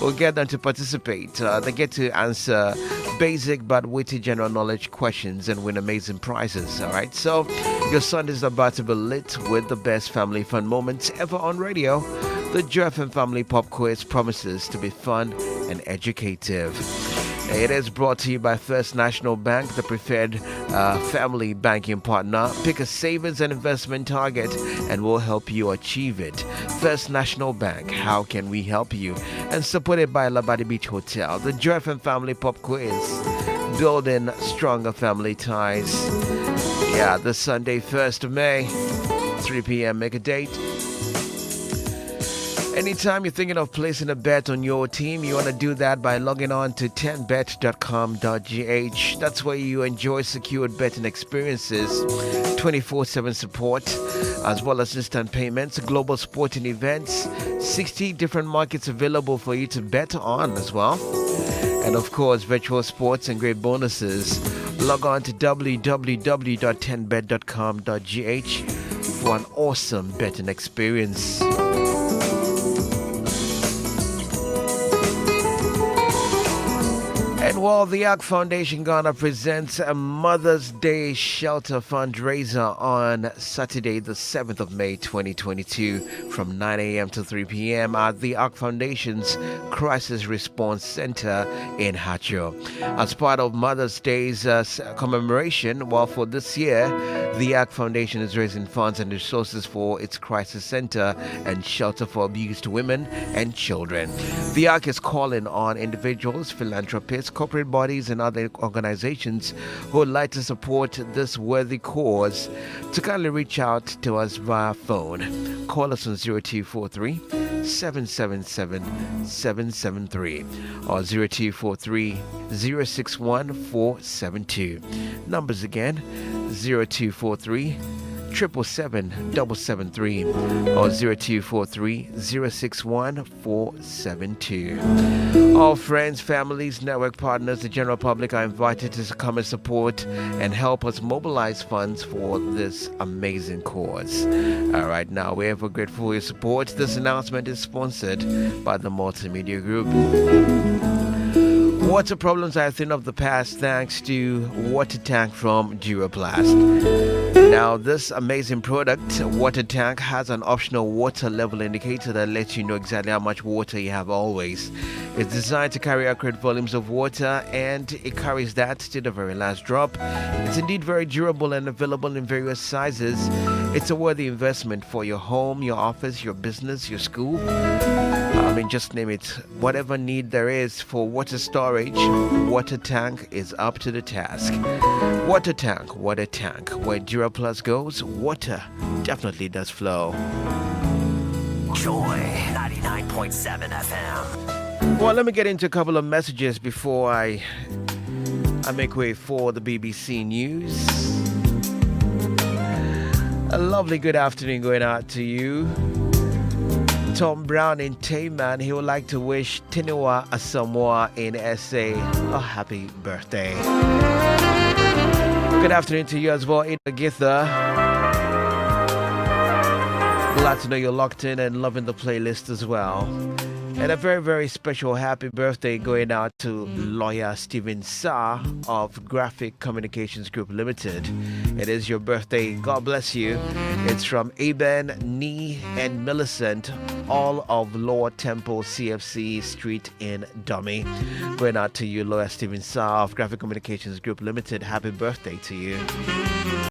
we'll get them to participate. They get to answer basic but witty general knowledge questions and win amazing prizes. All right, so your Sunday is about to be lit with the best family fun moments ever on radio. The Joy FM Family Pop Quiz promises to be fun and educative. It is brought to you by First National Bank, the preferred family banking partner. Pick a savings and investment target and we'll help you achieve it. First National Bank, how can we help you? And supported by Labadi Beach Hotel. The Joy FM Family Pop Quiz, building stronger family ties. Yeah, this Sunday, 1st of May, 3 p.m. Make a date. Anytime you're thinking of placing a bet on your team, you want to do that by logging on to 10bet.com.gh. That's where you enjoy secured betting experiences, 24/7 support, as well as instant payments, global sporting events, 60 different markets available for you to bet on as well. And of course, virtual sports and great bonuses. Log on to www.10bet.com.gh for an awesome betting experience. And while the Ark Foundation Ghana presents a Mother's Day Shelter fundraiser on Saturday, the 7th of May 2022 from 9 a.m. to 3 p.m. at the Ark Foundation's Crisis Response Center in Hacho. As part of Mother's Day's commemoration, well, for this year, the Ark Foundation is raising funds and resources for its crisis center and shelter for abused women and children. The Ark is calling on individuals, philanthropists, corporate bodies, and other organizations who would like to support this worthy cause to kindly reach out to us via phone. Call us on 0243 777 773 or 0243 061 472. Numbers again 0243 777 or 0243 061 472. All friends, families, network partners, the general public are invited to come and support and help us mobilize funds for this amazing cause. All right, now we're ever grateful for your support. This announcement is sponsored by the Multimedia Group. Water problems are a thing of the past thanks to water tank from Duraplast. Now, this amazing product, water tank, has an optional water level indicator that lets you know exactly how much water you have always. It's designed to carry accurate volumes of water, and it carries that to the very last drop. It's indeed very durable and available in various sizes. It's a worthy investment for your home, your office, your business, your school. Just name it. Whatever need there is for water storage, water tank is up to the task. Water tank. Where Duraplus goes, water definitely does flow. Joy 99.7 FM. Well, let me get into a couple of messages before I make way for the BBC News. A lovely good afternoon going out to you. Tom Brown in Tayman, he would like to wish Tiniwa Asamoah in SA a happy birthday. Good afternoon to you as well in Agitha. Glad to know you're locked in and loving the playlist as well. And a very, very special happy birthday going out to lawyer Stephen Sa of Graphic Communications Group Limited. It is your birthday. God bless you. It's from Aben, Nee, and Millicent, all of Lower Temple CFC Street in Dummy. Going out to you, lawyer Stephen Sa of Graphic Communications Group Limited. Happy birthday to you.